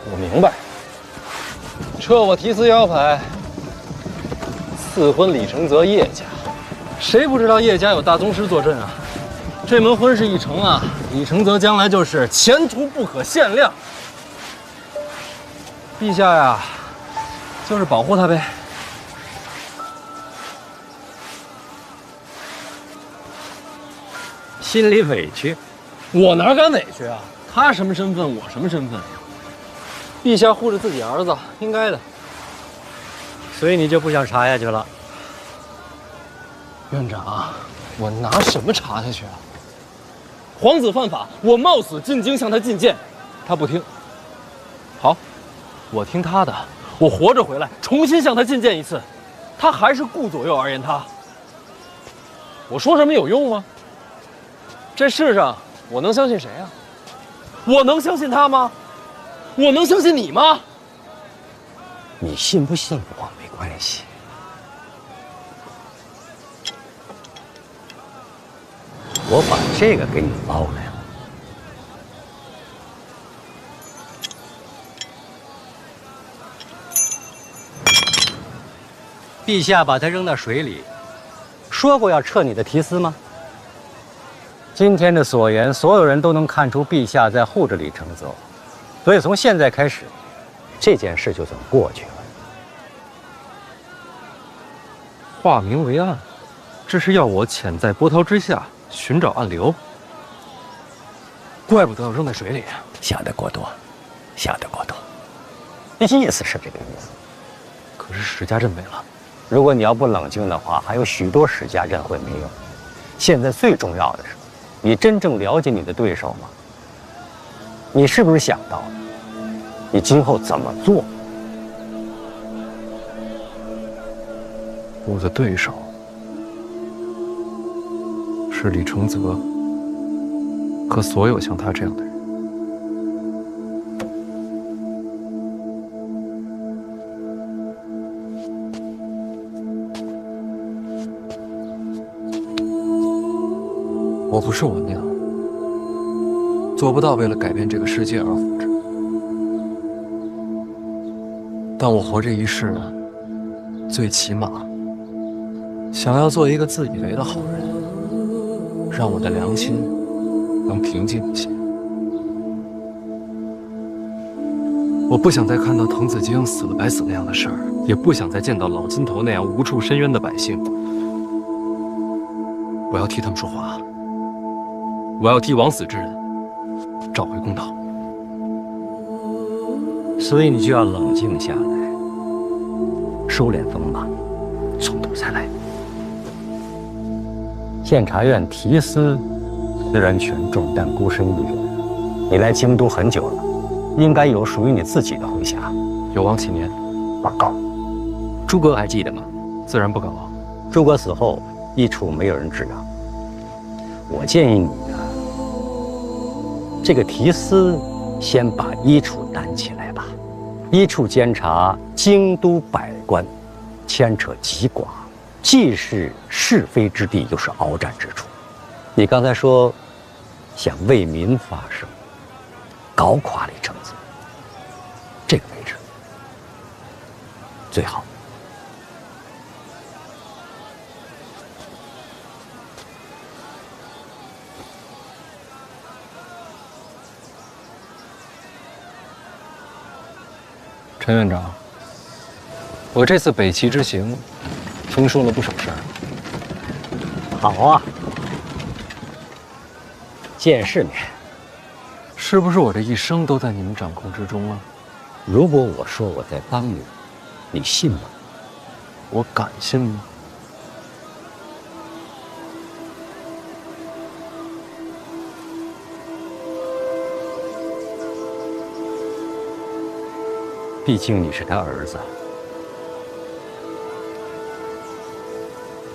我明白，撤我提司腰牌，赐婚李承泽叶家。谁不知道叶家有大宗师坐镇啊？这门婚事一成啊，李承泽将来就是前途不可限量。陛下呀，就是保护他呗。心里委屈，我哪敢委屈啊？他什么身份，我什么身份？陛下护着自己儿子，应该的。所以你就不想查下去了？院长，我拿什么查下去啊？皇子犯法，我冒死进京向他进谏，他不听。好，我听他的，我活着回来，重新向他进谏一次，他还是顾左右而言他。我说什么有用吗？这世上我能相信谁啊？我能相信他吗？我能相信你吗？你信不信我没关系。我把这个给你捞来了。陛下把他扔到水里，说过要撤你的提司吗？今天的所言，所有人都能看出陛下在护着李承泽，所以从现在开始，这件事就算过去了。化名为暗，这是要我潜在波涛之下寻找暗流。怪不得要扔在水里。想得过多，想得过多。意思是这个意思。可是史家镇没了。如果你要不冷静的话，还有许多史家镇会没有。现在最重要的是，你真正了解你的对手吗？你是不是想到了你今后怎么做？我的对手是李承泽和所有像他这样的人。我不是我那样，做不到为了改变这个世界而活着。但我活这一世，最起码想要做一个自以为的好人，让我的良心能平静一些。我不想再看到滕子京死了白死那样的事儿，也不想再见到老金头那样无处伸冤的百姓。我要替他们说话，我要替枉死之人找回公道。所以你就要冷静下来，收敛锋芒，从头再来。监察院提司虽然权重，但孤身一人。你来京都很久了，应该有属于你自己的麾下。有忘其年，报告。诸葛还记得吗？自然不敢忘。诸葛死后，一处没有人治养。我建议你呢，这个提司先把一处担起来吧。一处监察京都百官，牵扯极广，既是是非之地，又是鏖战之处。你刚才说想为民发声，搞垮李承泽，这个位置最好。陈院长，我这次北齐之行，听说了不少事儿。好啊，见世面。是不是我这一生都在你们掌控之中啊？如果我说我在帮你，你信吗？我敢信吗？毕竟你是他儿子。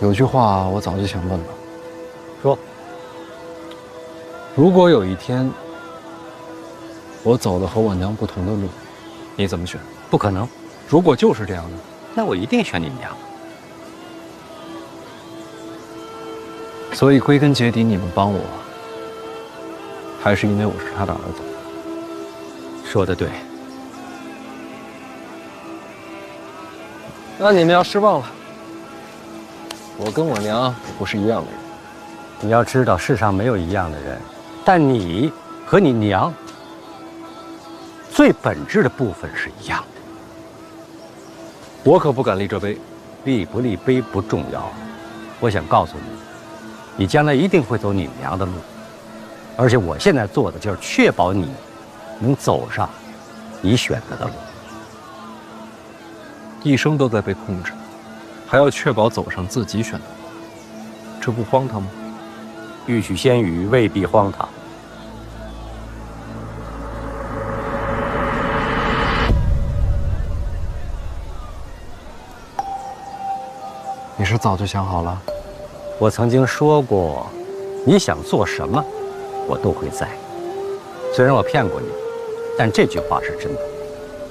有句话我早就想问了，说：如果有一天我走了和我娘不同的路，你怎么选？不可能。如果就是这样的，那我一定选你娘。所以归根结底，你们帮我，还是因为我是他的儿子。说得对。那你们要失望了，我跟我娘不是一样的人。你要知道，世上没有一样的人，但你和你娘最本质的部分是一样的。我可不敢立这碑，立不立碑不重要。我想告诉你，你将来一定会走你娘的路，而且我现在做的就是确保你能走上你选择的路。一生都在被控制，还要确保走上自己选的路，这不荒唐吗？欲取先予未必荒唐。你是早就想好了？我曾经说过，你想做什么，我都会在。虽然我骗过你，但这句话是真的。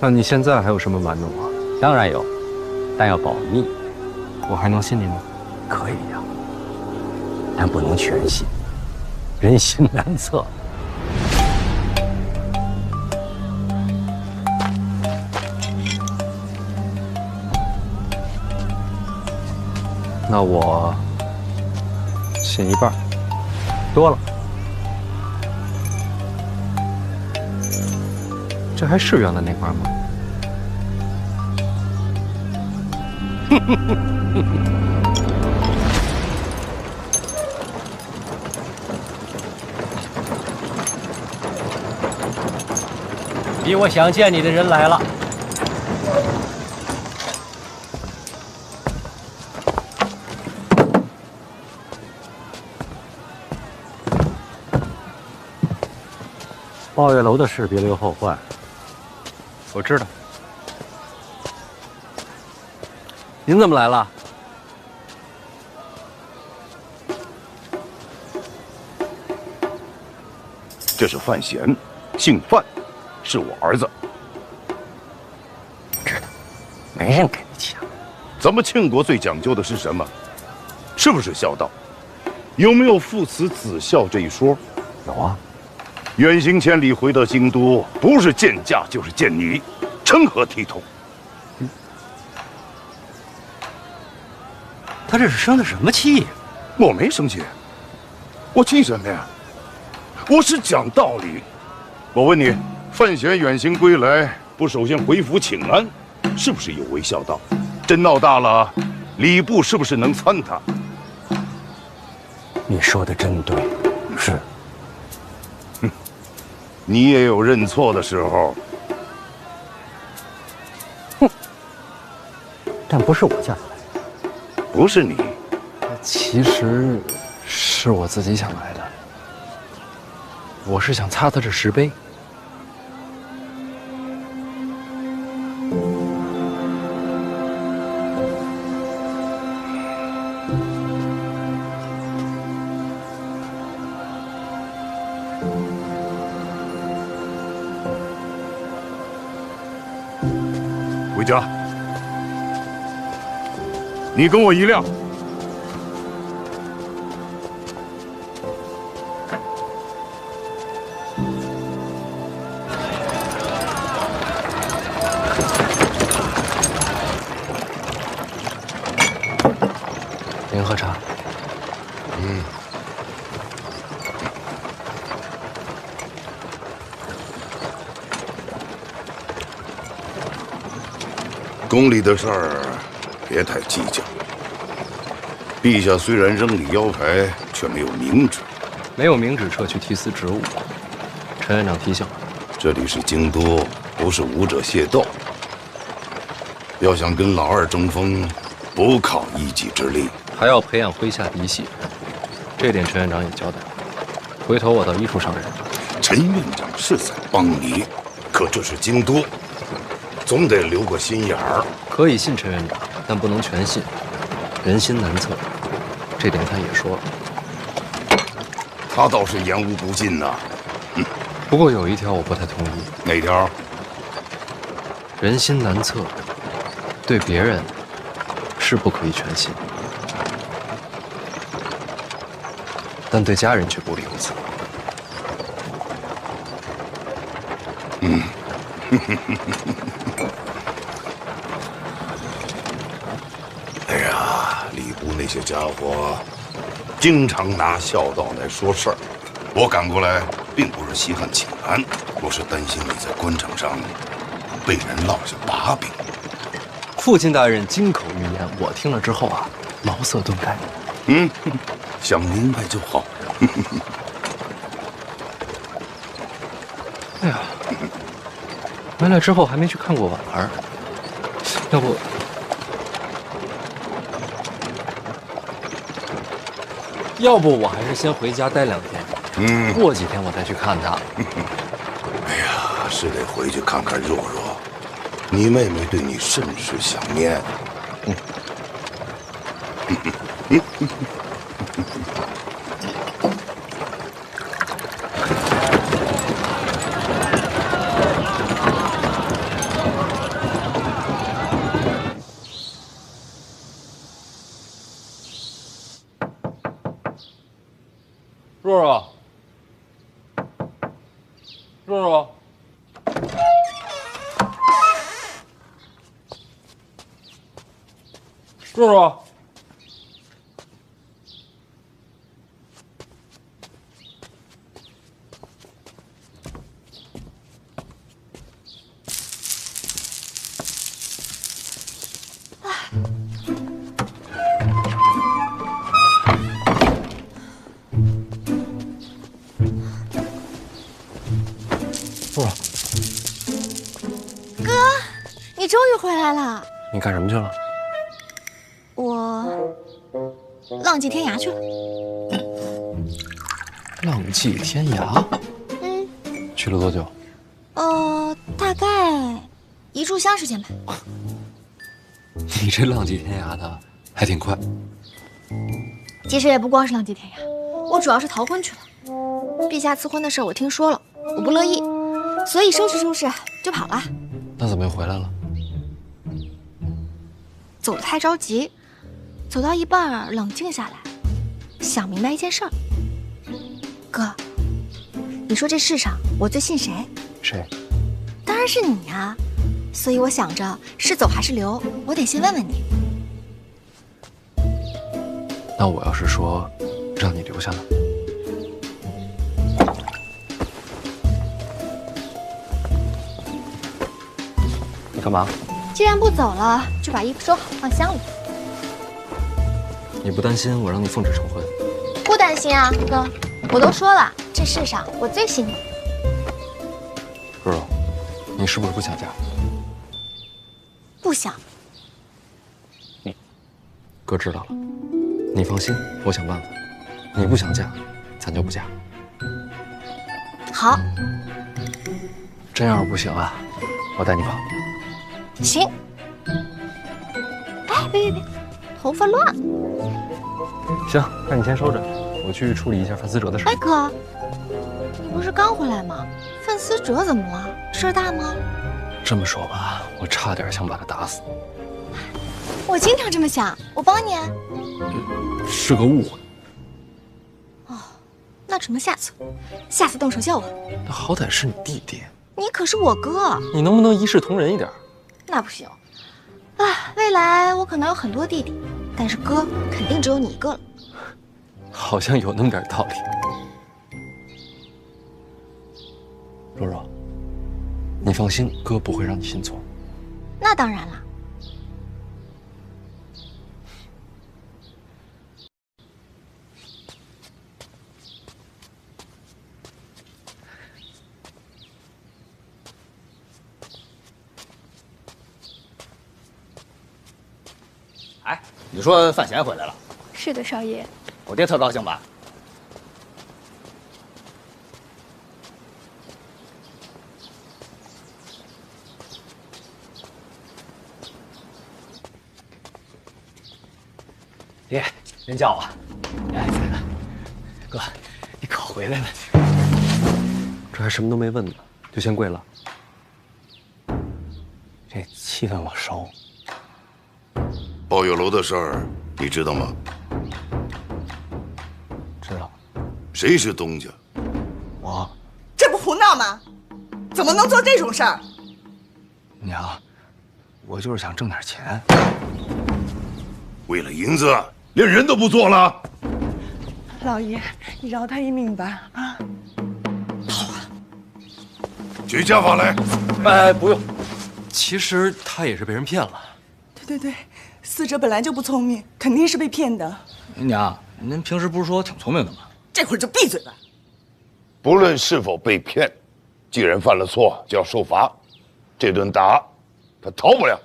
那你现在还有什么瞒着我？当然有，但要保密。我还能信你吗？可以呀，但不能全信，人心难测。那我信一半，多了。这还是原来那块吗？比我想见你的人来了。抱月楼的事别留后患。我知道。您怎么来了？这是范闲，姓范，是我儿子。知道，没人跟你抢。咱们庆国最讲究的是什么？是不是孝道？有没有父慈子孝这一说？有啊。远行千里回到京都，不是见驾就是见你，成何体统？他这是生的什么气呀？我没生气，我气什么呀？我是讲道理。我问你，范闲远行归来，不首先回府请安，是不是有违孝道？真闹大了，礼部是不是能参他？你说的真对，是。哼，你也有认错的时候。哼，但不是我叫他来。不是你，其实是我自己想来的。我是想擦擦这石碑。回家。你跟我一辆。您喝茶。宫里的事儿，别太计较。陛下虽然扔你腰牌，却没有明旨，没有明旨撤去提司职务。陈院长提醒了，这里是京都，不是武者械斗。要想跟老二争锋，不靠一己之力，还要培养麾下嫡系。这点陈院长也交代了。回头我到医术上任。陈院长是在帮你，可这是京都，总得留个心眼儿。可以信陈院长，但不能全信，人心难测。这点他也说了。他倒是言无不尽呐。不过有一条我不太同意。哪条？人心难测，对别人是不可以全信。但对家人却不理如此。嗯，哎呀，礼部那些家伙经常拿孝道来说事儿，我赶过来并不是稀罕请安，我是担心你在官场上被人落下把柄。父亲大人金口玉言，我听了之后啊，茅塞顿开。嗯，想明白就好。哎呀，回来之后还没去看过婉儿，要不我还是先回家待2天，过几天我再去看她。哎呀，是得回去看看若若，你妹妹对你甚是想念。若若，若若，若若，哥，你终于回来了。你干什么去了？我浪迹天涯去了。浪迹天涯？去了多久？大概1炷香时间吧。你这浪迹天涯的还挺快。其实也不光是浪迹天涯，我主要是逃婚去了。陛下赐婚的事我听说了，我不乐意，所以收拾收拾就跑了。那怎么又回来了？走得太着急，走到一半冷静下来，想明白一件事儿。哥，你说这世上我最信谁？谁？当然是你呀。所以我想着是走还是留，我得先问问你。那我要是说让你留下呢？你干嘛？既然不走了，就把衣服收好放箱里。你不担心我让你奉旨成婚？不担心啊，哥。我都说了，这世上我最信你。若若，你是不是不想嫁？不想。哥知道了，你放心，我想办法。你不想嫁，咱就不嫁。好。真要是不行啊，我带你跑。行。哎，别，头发乱。行，那你先收着，我去处理一下范思哲的事。哎，哥，你不是刚回来吗？范思哲怎么了？事儿大吗？这么说吧，我差点想把他打死。我经常这么想，我帮你啊。是个误会。哦，那只能下次动手叫我。他好歹是你弟弟，你可是我哥，你能不能一视同仁一点？那不行。啊，未来我可能有很多弟弟，但是哥肯定只有你一个了。好像有那么点道理。若若，你放心，哥不会让你信错。那当然了。哎，你说范闲回来了？是的，少爷。我爹特高兴吧？爹，您叫我。哎，哥，你可回来了。这还什么都没问呢，就先跪了。这气氛我熟。包有楼的事儿，你知道吗？知道。谁是东家？我。这不胡闹吗？怎么能做这种事儿？娘，我就是想挣点钱。为了银子，连人都不做了？老爷，你饶他一命吧！啊，举家法来。哎，不用。其实他也是被人骗了。对，死者本来就不聪明，肯定是被骗的。娘，您平时不是说我挺聪明的吗？这会儿就闭嘴吧。不论是否被骗，既然犯了错，就要受罚。这顿打，他逃不了。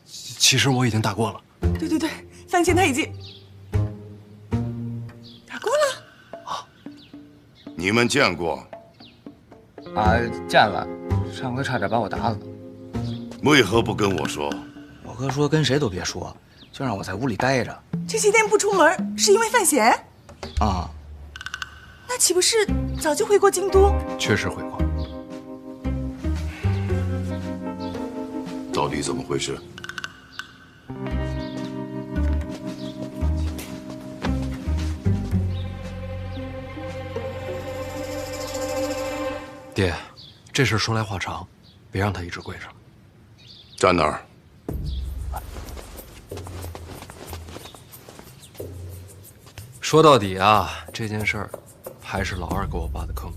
其实我已经打过了。对，范闲他已经打过了。你们见过？啊，见了。上回差点把我打死。为何不跟我说？我哥说跟谁都别说，就让我在屋里待着。这些天不出门，是因为范闲？啊。那岂不是早就回过京都？确实回过。到底怎么回事？爹，这事说来话长，别让他一直跪着。站那儿。说到底啊，这件事儿还是老二给我挖的坑。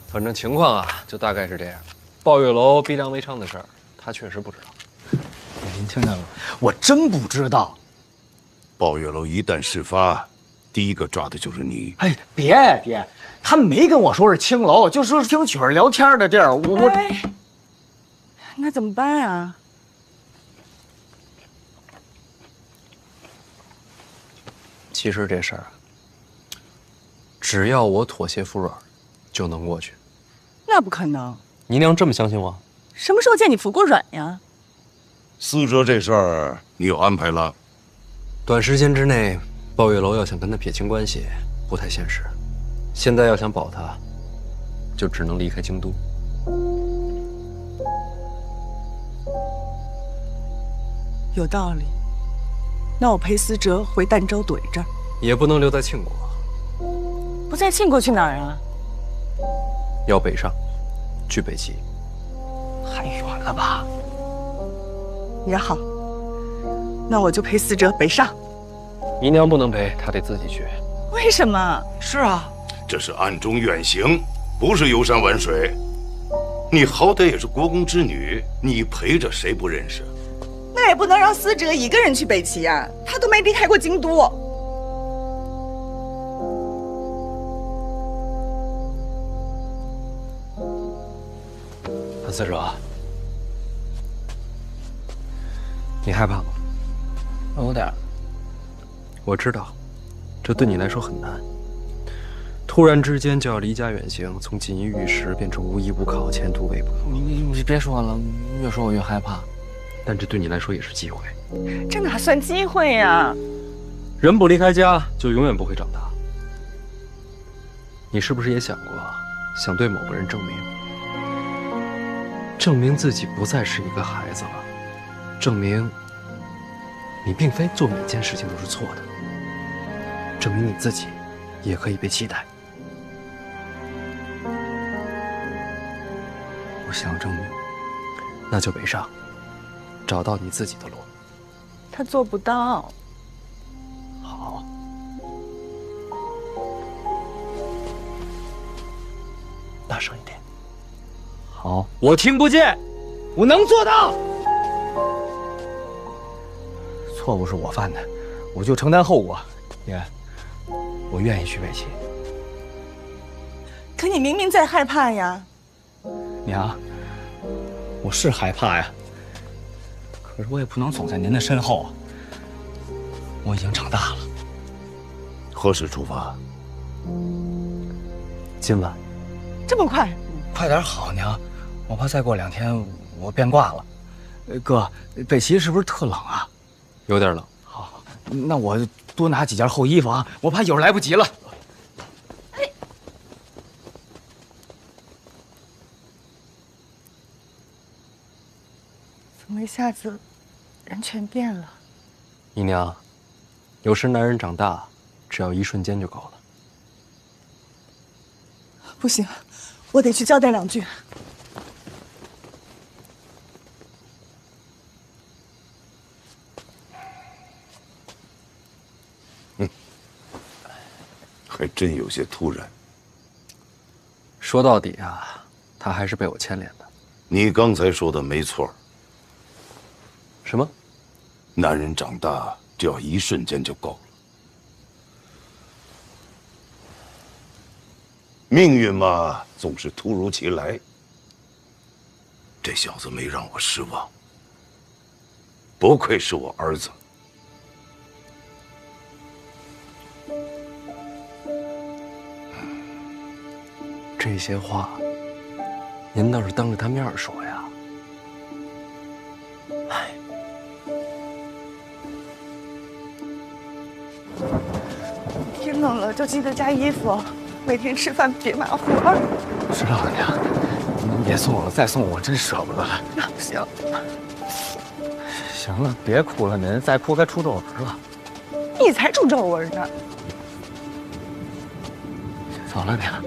反正情况啊，就大概是这样。抱月楼逼良为娼的事儿，他确实不知道。您听见了？我真不知道。抱月楼一旦事发，第一个抓的就是你。哎，别，他没跟我说是青楼，就说是听曲儿聊天的地儿。我，那怎么办啊？其实这事儿啊，只要我妥协服软，就能过去。那不可能！你娘这么相信我？什么时候见你服过软呀？死者这事儿你有安排了？短时间之内，抱月楼要想跟他撇清关系，不太现实。现在要想保他，就只能离开京都。有道理。那我陪思哲回儋州怼着，也不能留在庆国。不在庆国去哪儿啊？要北上，去北齐。太远了吧？也好，那我就陪思哲北上。姨娘不能陪，她得自己去。为什么？是啊，这是暗中远行，不是游山玩水。你好歹也是国公之女，你陪着谁不认识？那也不能让思哲一个人去北齐呀，他都没离开过京都。思哲，你害怕吗？有点。我知道，这对你来说很难。突然之间就要离家远行，从锦衣玉食变成无依无靠、前途未卜。你别说了，越说我越害怕。但这对你来说也是机会。这哪算机会呀？人不离开家，就永远不会长大。你是不是也想过，想对某个人证明自己不再是一个孩子了，证明你并非做每件事情都是错的，证明你自己也可以被期待。我想证明，那就北上，找到你自己的路。他做不到。好，大声一点。好，我听不见，我能做到。错误是我犯的，我就承担后果。爷，我愿意去北齐。可你明明在害怕呀。娘，我是害怕呀，可是我也不能总在您的身后啊。我已经长大了。何时出发？今晚。这么快？快点好，娘，我怕再过2天我变卦了。哥，北齐是不是特冷啊？有点冷。好，那我多拿几件厚衣服啊，我怕一会儿来不及了。怎么一下子人全变了？姨娘，有时男人长大，只要一瞬间就够了。不行，我得去交代两句。还真有些突然。说到底啊，他还是被我牵连的。你刚才说的没错。什么？男人长大只要一瞬间就够了。命运嘛，总是突如其来。这小子没让我失望，不愧是我儿子。这些话，您倒是当着他面说呀。唉，天冷了就记得加衣服，每天吃饭别马虎啊。是老娘，您别送我了，再送我真舍不得了。行，行了，别哭了，您再哭该出皱纹了。你才出皱纹呢。走了，娘。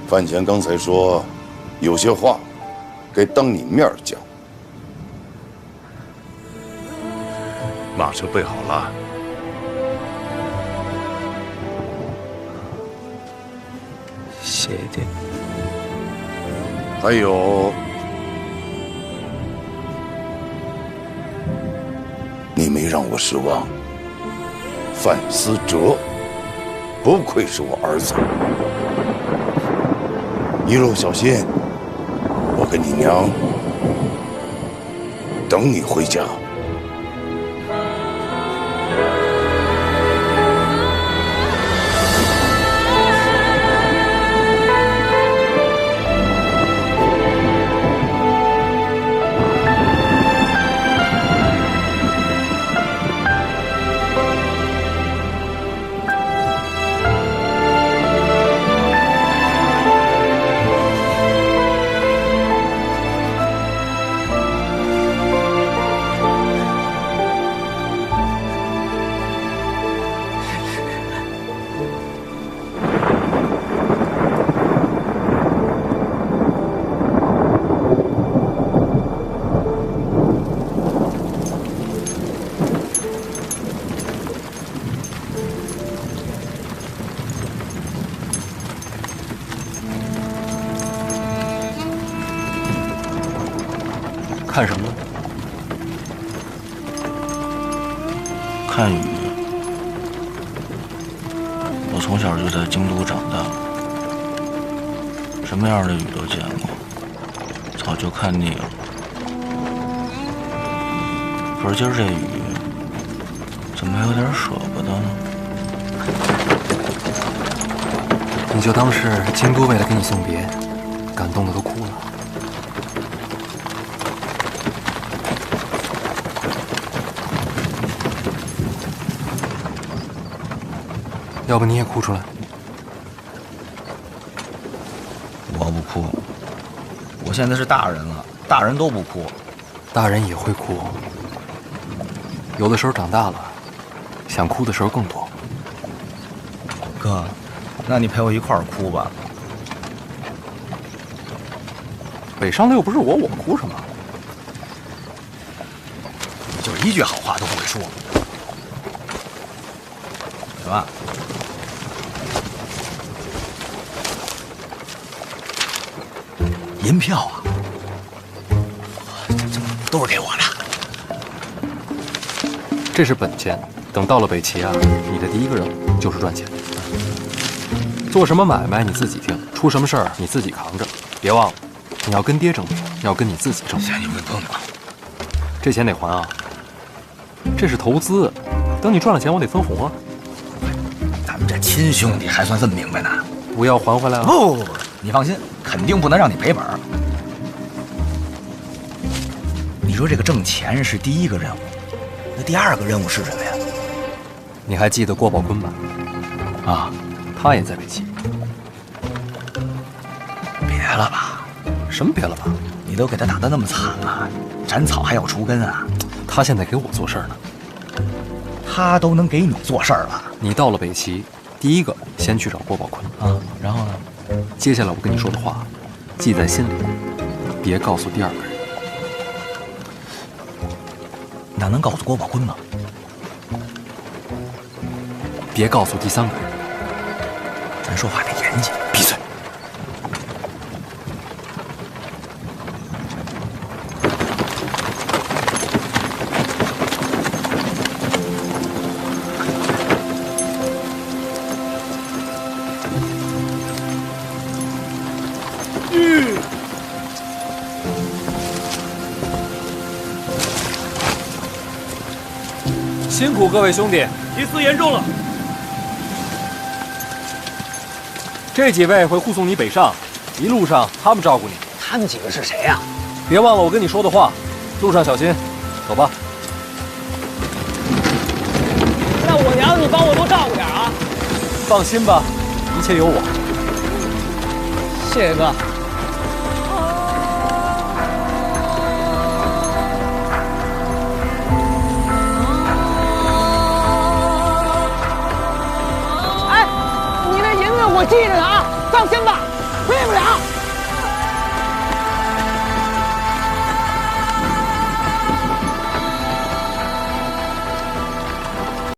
范闲刚才说，有些话该当你面讲。马车备好了。谢谢爹。还有，你没让我失望。范思哲，不愧是我儿子。一路小心，我跟你娘等你回家。看什么呢？看雨。我从小就在京都长大，什么样的雨都见过，早就看腻了。可是今儿这雨，怎么有点舍不得呢？你就当是京都为了给你送别，感动的都哭了。要不你也哭出来？我不哭，我现在是大人了，大人都不哭，大人也会哭。有的时候长大了，想哭的时候更多。哥，那你陪我一块儿哭吧。北上的又不是我，我哭什么？就是一句好话都不会说。什么？银票啊，都是给我的。这是本钱，等到了北齐啊，你的第一个任务就是赚钱。做什么买卖你自己定，出什么事儿你自己扛着。别忘了，你要跟爹争钱，要跟你自己争钱。你们等等，这钱得还啊！这是投资，等你赚了钱，我得分红啊。咱们这亲兄弟还算这么明白呢？不要还回来了？不，你放心，肯定不能让你赔本。你说这个挣钱是第一个任务，那第二个任务是什么呀？你还记得郭宝坤吧？啊，他也在北齐。别了吧？什么别了吧？你都给他打得那么惨了，斩草还要除根啊！他现在给我做事呢。他都能给你做事儿了。你到了北齐，第一个先去找郭宝坤啊，然后呢？接下来我跟你说的话，记在心里，别告诉第二个人。那能告诉郭宝坤吗？别告诉第三个人。咱说话得严谨。闭嘴！辛苦各位兄弟，提司严重了。这几位会护送你北上，一路上他们照顾你。他们几个是谁呀？别忘了我跟你说的话，路上小心。走吧。那我娘你帮我多照顾点啊！放心吧，一切有我。谢谢哥。我记着呢啊，放心吧。